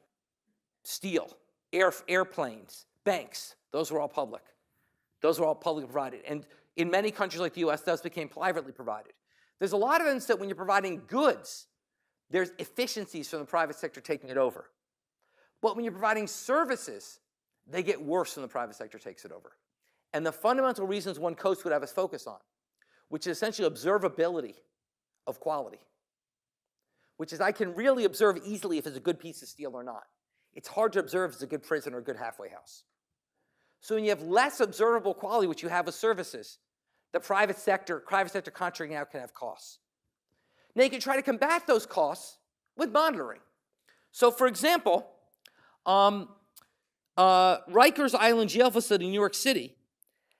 Speaker 1: steel, airplanes, banks. Those were all public. Those were all publicly provided. And in many countries like the US, those became privately provided. There's a lot of evidence that when you're providing goods, there's efficiencies from the private sector taking it over. But when you're providing services, they get worse when the private sector takes it over. And the fundamental reasons one coach would have us focus on, which is essentially observability of quality, which is I can really observe easily if it's a good piece of steel or not. It's hard to observe if it's a good prison or a good halfway house. So when you have less observable quality, which you have with services, the private sector contracting out can have costs. Now you can try to combat those costs with monitoring. So for example, Rikers Island Jail Facility in New York City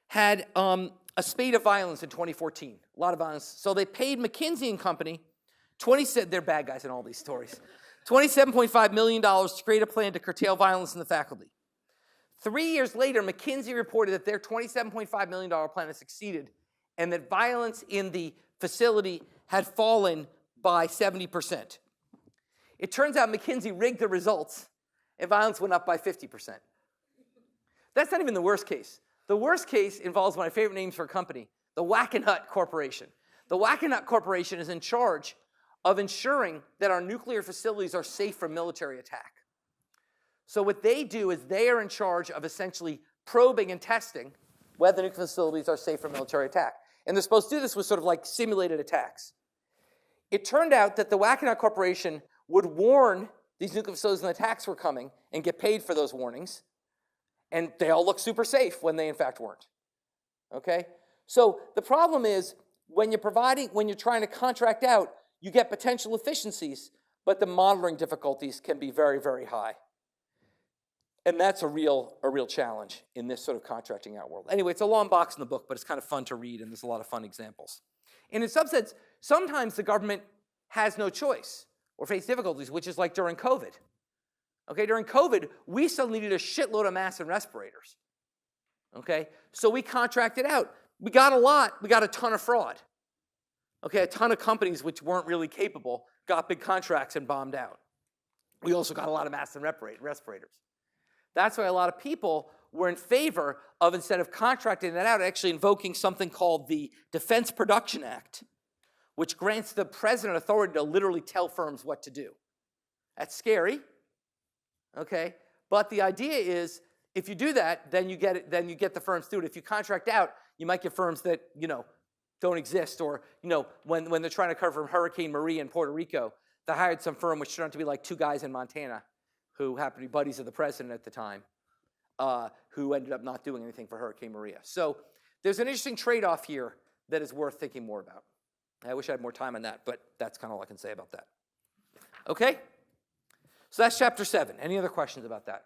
Speaker 1: had a spate of violence in 2014, a lot of violence. So they paid McKinsey & Company, they're bad guys in all these stories, $27.5 million to create a plan to curtail violence in the faculty. 3 years later, McKinsey reported that their $27.5 million plan had succeeded and that violence in the facility had fallen by 70%. It turns out McKinsey rigged the results and violence went up by 50%. That's not even the worst case. The worst case involves one of my favorite names for a company, the Wackenhut Corporation. The Wackenhut Corporation is in charge of ensuring that our nuclear facilities are safe from military attack. So what they do is they are in charge of essentially probing and testing whether nuclear facilities are safe from military attack. And they're supposed to do this with sort of like simulated attacks. It turned out that the Wackenhut Corporation would warn these nuclear facilities when attacks were coming and get paid for those warnings. And they all look super safe when they in fact weren't. Okay? So the problem is when you're trying to contract out, you get potential efficiencies, but the monitoring difficulties can be very, very high. And that's a real challenge in this sort of contracting out world. Anyway, it's a long box in the book, but it's kind of fun to read, and there's a lot of fun examples. And in subsets, sometimes the government has no choice or face difficulties, which is like during COVID. Okay, during COVID, we suddenly needed a shitload of masks and respirators. Okay, so we contracted out. We got a ton of fraud. Okay, a ton of companies which weren't really capable got big contracts and bombed out. We also got a lot of masks and respirators. That's why a lot of people were in favor of, instead of contracting that out, actually invoking something called the Defense Production Act, which grants the president authority to literally tell firms what to do. That's scary, okay? But the idea is, if you do that, then you get the firms to do it. If you contract out, you might get firms that, don't exist, or, when they're trying to cover from Hurricane Maria in Puerto Rico, they hired some firm which turned out to be like two guys in Montana who happened to be buddies of the president at the time, who ended up not doing anything for Hurricane Maria. So there's an interesting trade-off here that is worth thinking more about. I wish I had more time on that, but that's kind of all I can say about that. Okay? So that's chapter 7. Any other questions about that?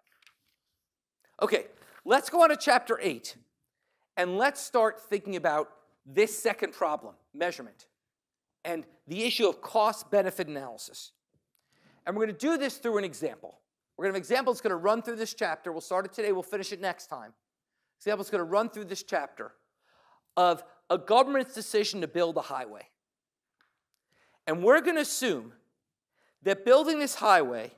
Speaker 1: Okay, let's go on to chapter 8, and let's start thinking about this second problem, measurement, and the issue of cost-benefit analysis. And we're going to do this through an example. We're going to have an example that's going to run through this chapter. We'll start it today. We'll finish it next time. Example is going to run through this chapter of a government's decision to build a highway. And we're going to assume that building this highway,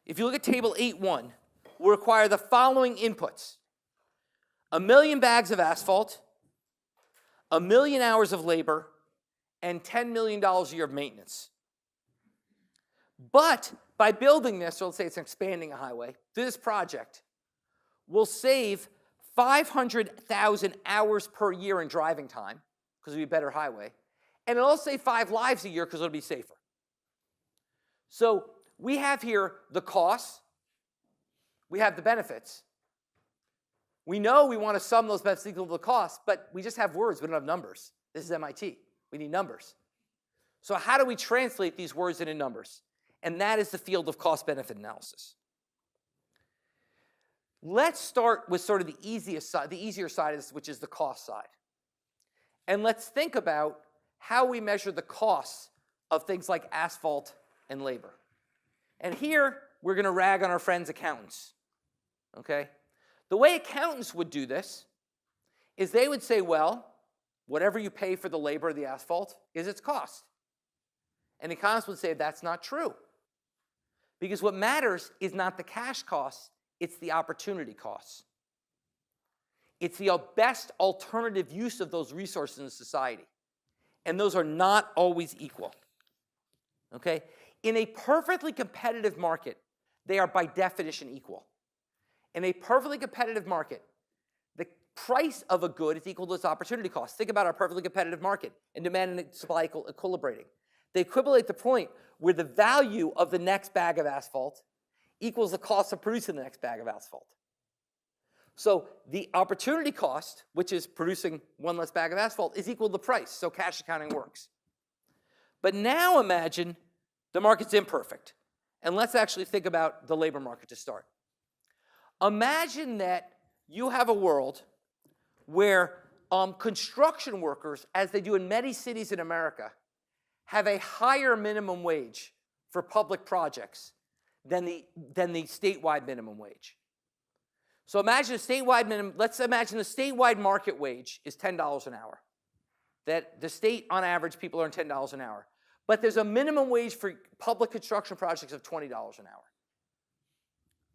Speaker 1: if you look at table 8.1, will require the following inputs: 1 million bags of asphalt, 1 million hours of labor, and $10 million a year of maintenance. But by building this, or let's say it's expanding a highway, through this project, we'll save 500,000 hours per year in driving time, because it'll be a better highway, and it'll also save 5 lives a year because it'll be safer. So we have here the costs, we have the benefits. We know we want to sum those benefits equal to the cost, but we just have words, we don't have numbers. This is MIT, we need numbers. So how do we translate these words into numbers? And that is the field of cost-benefit analysis. Let's start with sort of the easiest side, the easier side of this, which is the cost side. And let's think about how we measure the costs of things like asphalt and labor. And here, we're going to rag on our friends accountants, okay? The way accountants would do this is they would say, well, whatever you pay for the labor of the asphalt is its cost. And economists would say that's not true. Because what matters is not the cash costs, it's the opportunity costs. It's the best alternative use of those resources in society. And those are not always equal. Okay? In a perfectly competitive market, they are by definition equal. In a perfectly competitive market, the price of a good is equal to its opportunity cost. Think about our perfectly competitive market and demand and supply equilibrating. They equilibrate the point where the value of the next bag of asphalt equals the cost of producing the next bag of asphalt. So the opportunity cost, which is producing one less bag of asphalt, is equal to the price. So cash accounting works. But now imagine the market's imperfect. And let's actually think about the labor market to start. Imagine that you have a world where construction workers, as they do in many cities in America, have a higher minimum wage for public projects than the statewide minimum wage. So imagine a statewide minimum, let's imagine the statewide market wage is $10 an hour. That the state, on average, people earn $10 an hour. But there's a minimum wage for public construction projects of $20 an hour.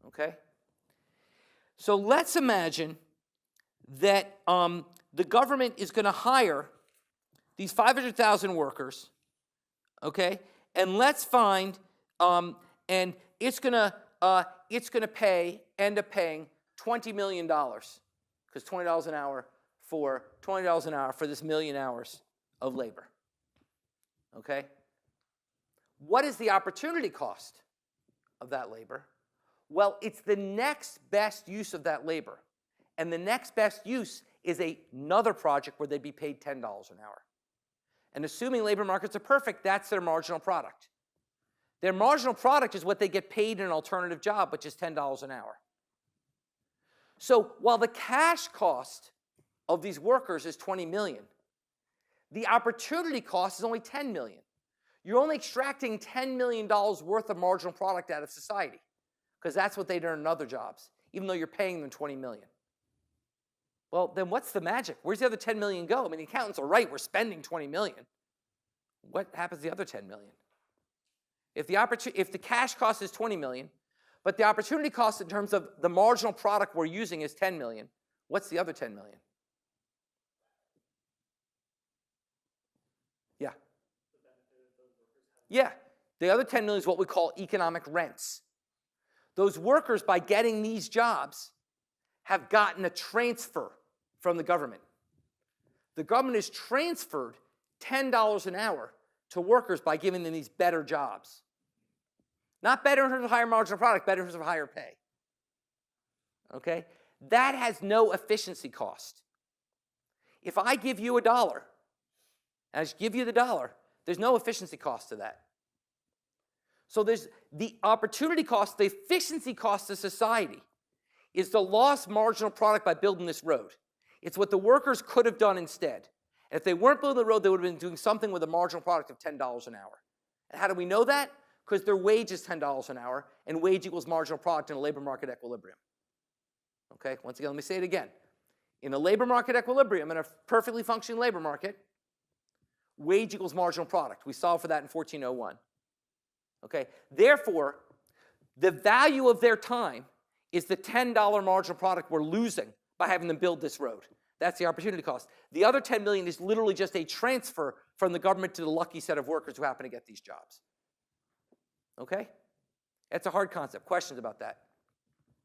Speaker 1: Okay? So let's imagine that the government is going to hire these 500,000 workers, okay? And let's find, and it's going to end up paying $20 million, because $20 an hour for this million hours of labor. Okay? What is the opportunity cost of that labor? Well, it's the next best use of that labor. And the next best use is another project where they'd be paid $10 an hour. And assuming labor markets are perfect, that's their marginal product. Their marginal product is what they get paid in an alternative job, which is $10 an hour. So while the cash cost of these workers is $20 million, the opportunity cost is only $10 million. You're only extracting $10 million worth of marginal product out of society, because that's what they'd earn in other jobs, even though you're paying them $20 million. Well, then what's the magic? Where's the other $10 million go? I mean, the accountants are right, we're spending $20 million. What happens to the other $10 million? If the cash cost is $20 million, but the opportunity cost in terms of the marginal product we're using is $10 million, what's the other $10 million? Yeah. Yeah. The other $10 million is what we call economic rents. Those workers, by getting these jobs, have gotten a transfer from the government. The government has transferred $10 an hour to workers by giving them these better jobs. Not better in terms of higher marginal product, better in terms of higher pay. Okay? That has no efficiency cost. If I give you $1, and I just give you the $1, there's no efficiency cost to that. So there's the opportunity cost, the efficiency cost to society is the lost marginal product by building this road. It's what the workers could have done instead. And if they weren't building the road, they would have been doing something with a marginal product of $10 an hour. And how do we know that? Because their wage is $10 an hour, and wage equals marginal product in a labor market equilibrium. Okay, once again, let me say it again. In a labor market equilibrium, in a perfectly functioning labor market, wage equals marginal product. We solved for that in 1401. Okay, therefore, the value of their time is the $10 marginal product we're losing by having them build this road. That's the opportunity cost. The other $10 million is literally just a transfer from the government to the lucky set of workers who happen to get these jobs. Okay? That's a hard concept. Questions about that?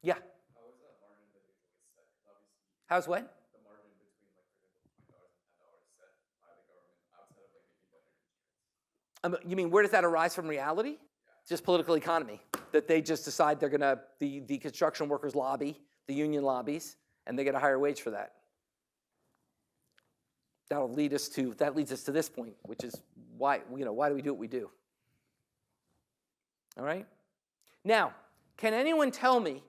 Speaker 1: Yeah?
Speaker 6: How is that margin that usually set? Obviously,
Speaker 1: How's what?
Speaker 6: the margin between, like, for example, $20 and $10 set by the government outside of, like, maybe better constraints.
Speaker 1: You mean, where does that arise from reality? Yeah. Just political economy. That they just decide they're going to, the construction workers lobby, the union lobbies, and they get a higher wage for that. That leads us to this point, which is why do we do what we do? All right? Now, can anyone tell me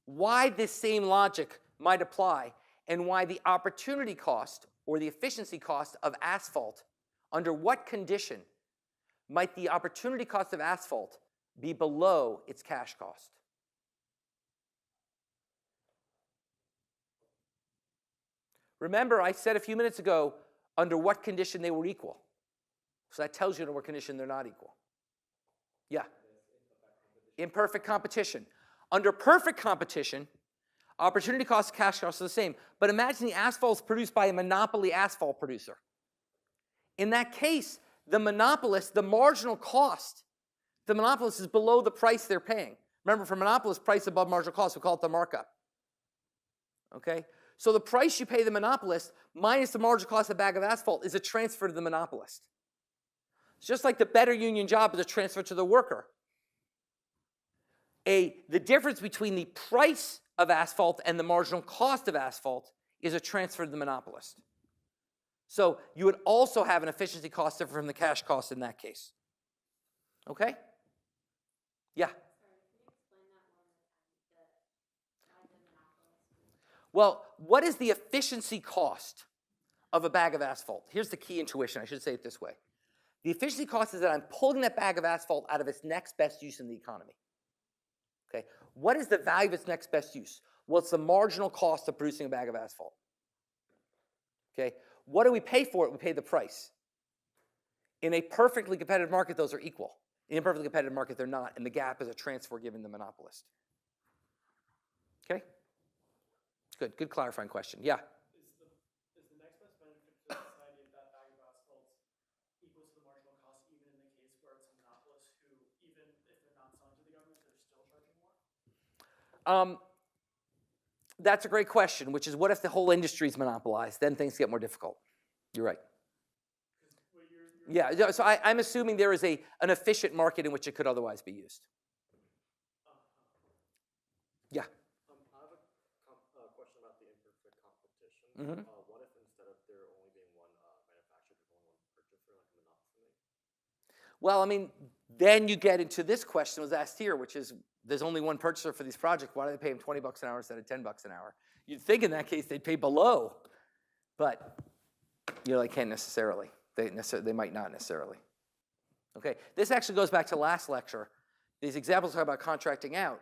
Speaker 1: why this same logic might apply and why the opportunity cost or the efficiency cost of asphalt, under what condition might the opportunity cost of asphalt be below its cash cost? Remember, I said a few minutes ago under what condition they were equal. So that tells you under what condition they're not equal. Yeah. Imperfect competition. Under perfect competition, opportunity cost, cash cost are the same. But imagine the asphalt is produced by a monopoly asphalt producer. In that case, the monopolist, the marginal cost, the monopolist is below the price they're paying. Remember, for monopolist, price above marginal cost, we call it the markup. Okay? So the price you pay the monopolist minus the marginal cost of a bag of asphalt is a transfer to the monopolist. It's just like the better union job is a transfer to the worker. The difference between the price of asphalt and the marginal cost of asphalt is a transfer to the monopolist. So you would also have an efficiency cost different from the cash cost in that case. Okay? Yeah?
Speaker 3: Sorry, can you explain that one more time? Why the monopolist?
Speaker 1: Well, what is the efficiency cost of a bag of asphalt? Here's the key intuition. I should say it this way. The efficiency cost is that I'm pulling that bag of asphalt out of its next best use in the economy. Okay? What is the value of its next best use? Well, it's the marginal cost of producing a bag of asphalt. Okay? What do we pay for it? We pay the price. In a perfectly competitive market, those are equal. In an imperfectly competitive market, they're not, and the gap is a transfer given the monopolist. Okay? Good. Good clarifying question. Yeah?
Speaker 4: Is the next best benefit to society if that bag of asphalt equals to the marginal cost, even in the case where it's a monopolist who, even if they're not selling to the government, they're still charging more?
Speaker 1: That's a great question, which is what if the whole industry is monopolized? Then things get more difficult. You're right. Yeah, so I'm assuming there is an efficient market in which it could otherwise be used. Yeah.
Speaker 2: I have a question about the imperfect competition.
Speaker 1: Mm-hmm.
Speaker 2: What if instead of there only being one manufacturer, there's only one purchaser, like a monopoly?
Speaker 1: Well, I mean, then you get into this question was asked here, which is there's only one purchaser for these projects. Why do they pay him $20 an hour instead of $10 an hour? You'd think in that case they'd pay below, but they can't necessarily. They might not necessarily. Okay, this actually goes back to last lecture. These examples talk about contracting out.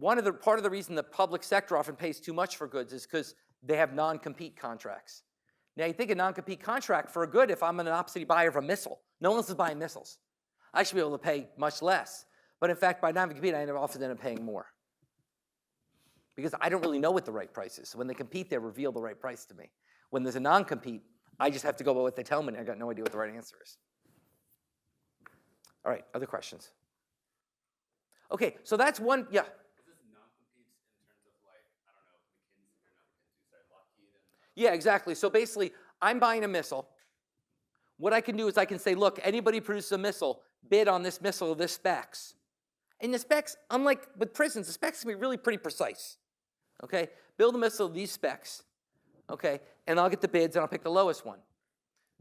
Speaker 1: Part of the reason the public sector often pays too much for goods is because they have non-compete contracts. Now, you think a non-compete contract for a good, if I'm an opposite buyer of a missile, no one else is buying missiles. I should be able to pay much less. But in fact, by non-compete, I often end up paying more. Because I don't really know what the right price is. So when they compete, they reveal the right price to me. When there's a non-compete, I just have to go by what they tell me, and I got no idea what the right answer is. All right, other questions? Okay, so that's one, yeah.
Speaker 6: Is this non-competes in terms of like, I don't know, McKinsey or not McKinsey, sorry, Lockheed and...
Speaker 1: Yeah, exactly. So basically, I'm buying a missile. What I can do is I can say, look, anybody produces a missile, bid on this missile of this specs. And the specs, unlike with prisons, the specs can be really pretty precise. Okay? Build a missile of these specs. Okay? And I'll get the bids and I'll pick the lowest one.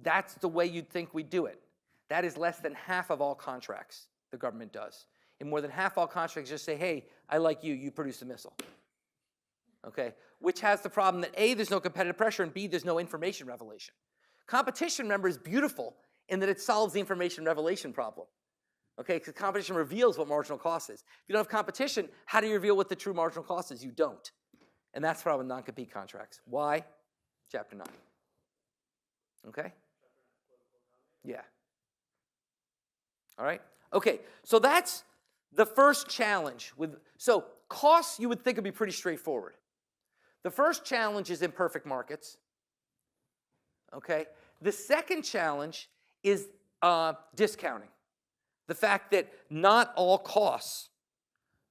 Speaker 1: That's the way you'd think we'd do it. That is less than half of all contracts the government does. In more than half all contracts, just say, hey, I like you produce a missile. Okay? Which has the problem that A, there's no competitive pressure, and B, there's no information revelation. Competition, remember, is beautiful in that it solves the information revelation problem. Okay, because competition reveals what marginal cost is. If you don't have competition, how do you reveal what the true marginal cost is? You don't. And that's the problem with non-compete contracts. Why? Chapter 9. Okay? Yeah. All right? Okay, so that's the first challenge. So costs you would think would be pretty straightforward. The first challenge is imperfect markets. Okay? The second challenge is discounting. The fact that not all costs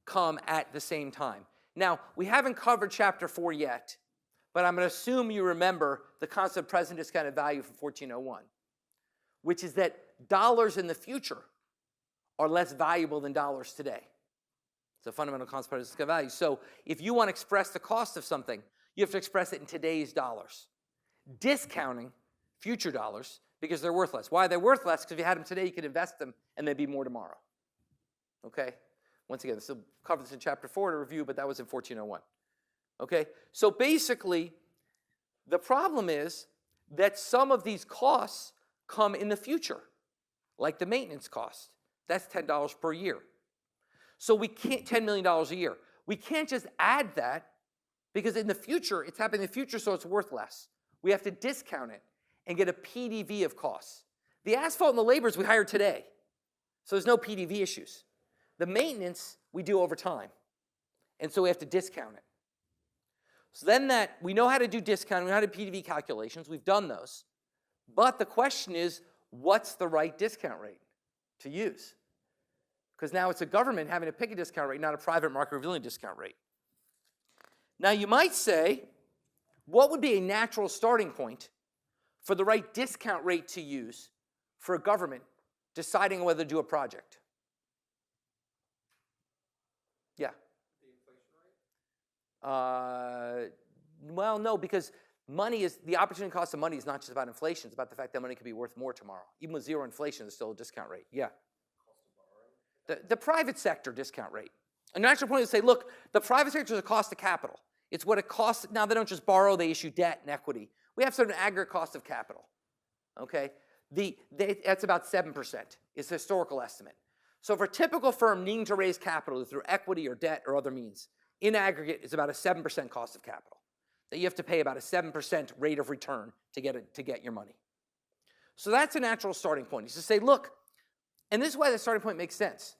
Speaker 1: come at the same time. Now, we haven't covered Chapter 4 yet, but I'm going to assume you remember the concept of present discounted value from 1401, which is that dollars in the future are less valuable than dollars today. It's a fundamental concept of present discounted value. So if you want to express the cost of something, you have to express it in today's dollars. Discounting future dollars because they're worth less. Why are they worth less? Because if you had them today, you could invest them and they'd be more tomorrow. Okay? Once again, this will cover this in chapter 4 to review, but that was in 1401. Okay, so basically, the problem is that some of these costs come in the future, like the maintenance cost. That's $10 per year. So we can't, $10 million a year. We can't just add that because in the future, it's happening in the future, so it's worth less. We have to discount it and get a PDV of costs. The asphalt and the laborers we hire today, so there's no PDV issues. The maintenance we do over time, and so we have to discount it. So then we know how to do discounting, we know how to do PDV calculations, we've done those. But the question is, what's the right discount rate to use? Because now it's a government having to pick a discount rate, not a private market revealing discount rate. Now you might say, what would be a natural starting point for the right discount rate to use for a government deciding whether to do a project? Yeah.
Speaker 7: The inflation rate?
Speaker 1: Well, no, because money is, the opportunity cost of money is not just about inflation, it's about the fact that money could be worth more tomorrow. Even with zero inflation, there's still a discount rate. Yeah. The private sector discount rate. A natural point is to say, look, the private sector is a cost of capital. It's what it costs. Now they don't just borrow, they issue debt and equity. We have sort of an aggregate cost of capital. Okay? That's about 7% is the historical estimate. So for a typical firm needing to raise capital through equity or debt or other means, in aggregate, it's about a 7% cost of capital. That you have to pay about a 7% rate of return to get your money. So that's a natural starting point. Is to say, look, and this is why the starting point makes sense.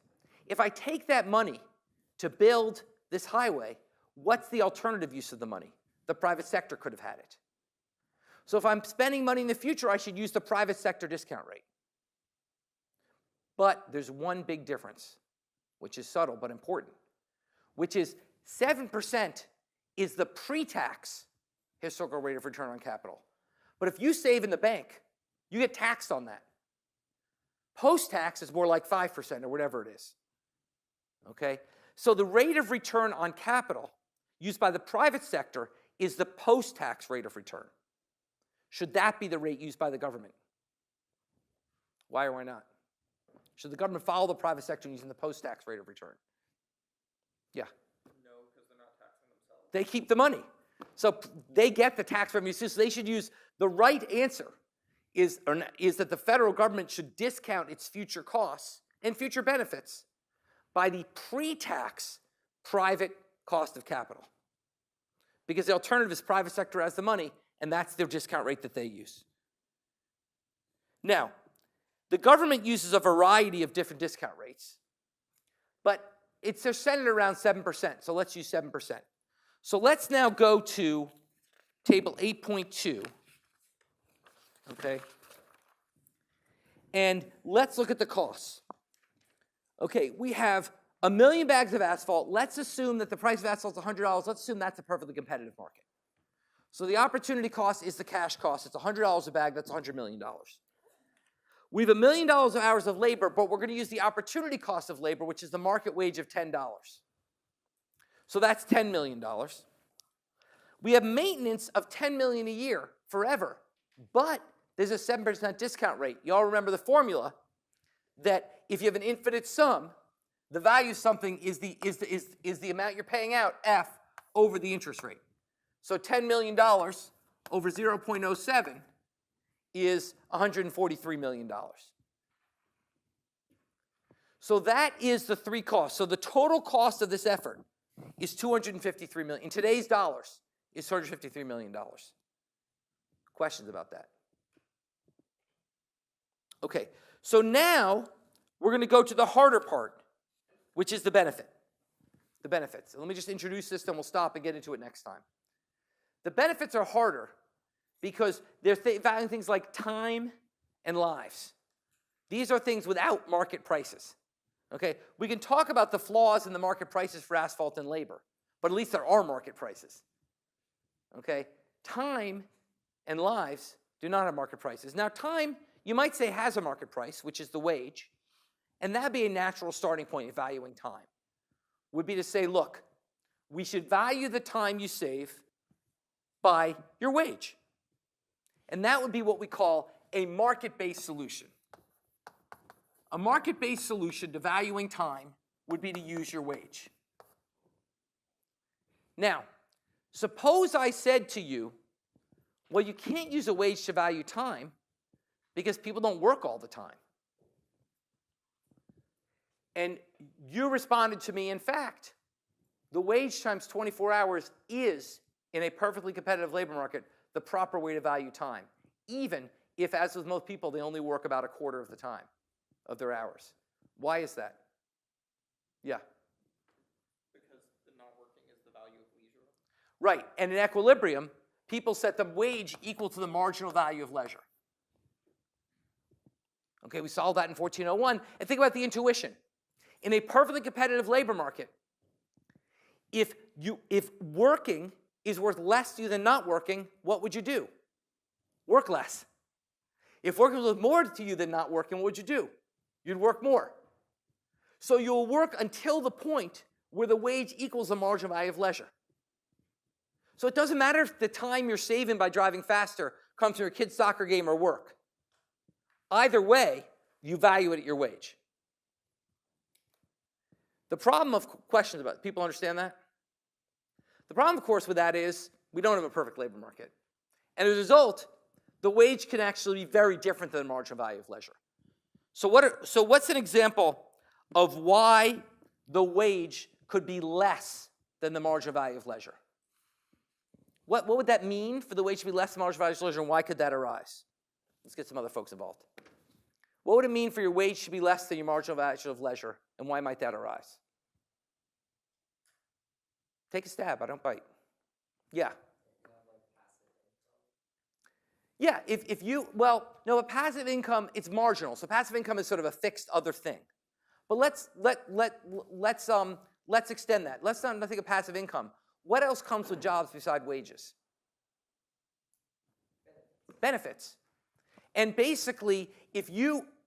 Speaker 1: If I take that money to build this highway, what's the alternative use of the money? The private sector could have had it. So if I'm spending money in the future, I should use the private sector discount rate. But there's one big difference, which is subtle but important, which is 7% is the pre-tax historical rate of return on capital. But if you save in the bank, you get taxed on that. Post-tax is more like 5% or whatever it is. Okay? So the rate of return on capital used by the private sector is the post-tax rate of return. Should that be the rate used by the government? Why or why not? Should the government follow the private sector using the post-tax rate of return? Yeah.
Speaker 7: No, because they're not taxing themselves.
Speaker 1: They keep the money. So they get the tax revenue. So they should use the right answer is that the federal government should discount its future costs and future benefits by the pre-tax private cost of capital. Because the alternative is private sector has the money, and that's their discount rate that they use. Now, the government uses a variety of different discount rates, but they're centered around 7%, so let's use 7%. So let's now go to table 8.2, okay? And let's look at the costs. Okay, we have 1 million bags of asphalt. Let's assume that the price of asphalt is $100. Let's assume that's a perfectly competitive market. So the opportunity cost is the cash cost. It's $100 a bag. That's $100 million. We have $1 million of hours of labor, but we're going to use the opportunity cost of labor, which is the market wage of $10. So that's $10 million. We have maintenance of $10 million a year forever, but there's a 7% discount rate. You all remember the formula that if you have an infinite sum, the value of something is the amount you're paying out, F, over the interest rate. So $10 million over 0.07 is $143 million. So that is the three costs. So the total cost of this effort is $253 million. In today's dollars, is $253 million. Questions about that? Okay, so now we're going to go to the harder part, which is the benefit. The benefits. Let me just introduce this, then we'll stop and get into it next time. The benefits are harder because they're valuing things like time and lives. These are things without market prices. Okay, we can talk about the flaws in the market prices for asphalt and labor, but at least there are market prices. Okay, time and lives do not have market prices. Now, time, you might say, has a market price, which is the wage, and that'd be a natural starting point in valuing time. Would be to say, look, we should value the time you save by your wage. And that would be what we call a market-based solution. A market-based solution to valuing time would be to use your wage. Now, suppose I said to you, well, you can't use a wage to value time because people don't work all the time. And you responded to me, in fact, the wage times 24 hours is, in a perfectly competitive labor market, the proper way to value time, even if, as with most people, they only work about a quarter of the time of their hours. Why is that? Yeah.
Speaker 7: Because the not working is the value of leisure.
Speaker 1: Right, and in equilibrium, people set the wage equal to the marginal value of leisure. Okay, we solved that in 1401, and think about the intuition. In a perfectly competitive labor market, if working is worth less to you than not working, what would you do? Work less. If working was worth more to you than not working, what would you do? You'd work more. So you'll work until the point where the wage equals the marginal value of leisure. So it doesn't matter if the time you're saving by driving faster comes from your kid's soccer game or work. Either way, you value it at your wage. The problem of questions about it, people understand that? The problem, of course, with that is we don't have a perfect labor market. And as a result, the wage can actually be very different than the marginal value of leisure. So what's an example of why the wage could be less than the marginal value of leisure? What would that mean for the wage to be less than the marginal value of leisure, and why could that arise? Let's get some other folks involved. What would it mean for your wage to be less than your marginal value of leisure, and why might that arise? Take a stab, I don't bite. Yeah. Yeah, but passive income, it's marginal. So passive income is sort of a fixed other thing. But let's extend that. Let's not think of passive income. What else comes with jobs besides wages? Benefits. And basically,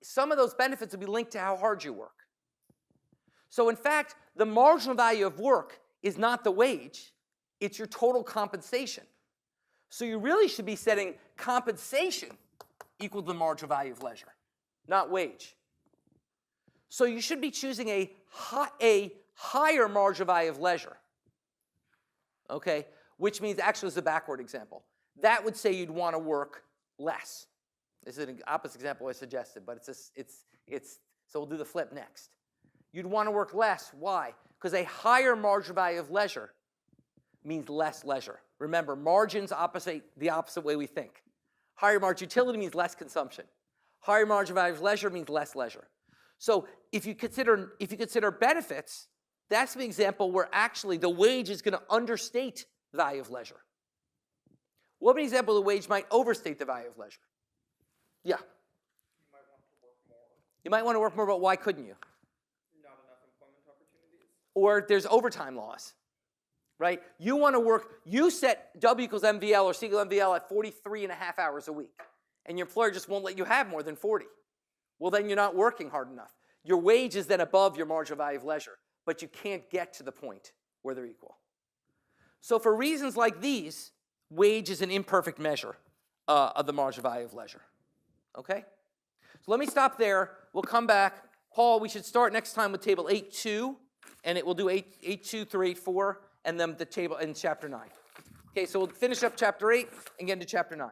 Speaker 1: some of those benefits will be linked to how hard you work. So in fact, the marginal value of work is not the wage, it's your total compensation. So you really should be setting compensation equal to the marginal value of leisure, not wage. So you should be choosing a higher marginal value of leisure, okay? Which means, actually, it's a backward example. That would say you'd want to work less. This is an opposite example I suggested, but so we'll do the flip next. You'd want to work less. Why? Because a higher marginal value of leisure means less leisure. Remember, margins operate the opposite way we think. Higher margin utility means less consumption. Higher margin value of leisure means less leisure. So if you consider benefits, that's an example where actually the wage is going to understate the value of leisure. What would be an example of the wage might overstate the value of leisure? Yeah.
Speaker 7: You might want to work more.
Speaker 1: You might want to work more, but why couldn't you?
Speaker 7: Not enough employment opportunities.
Speaker 1: Or there's overtime laws, right? You want to work, you set W equals MVL or C equals MVL at 43.5 hours a week, and your employer just won't let you have more than 40. Well, then you're not working hard enough. Your wage is then above your marginal value of leisure, but you can't get to the point where they're equal. So for reasons like these, wage is an imperfect measure of the marginal value of leisure. Okay? So let me stop there. We'll come back. Paul, we should start next time with table 8.2, and it will do 8.2 through 8.4, and then the table in chapter 9. Okay, so we'll finish up chapter 8 and get into chapter 9.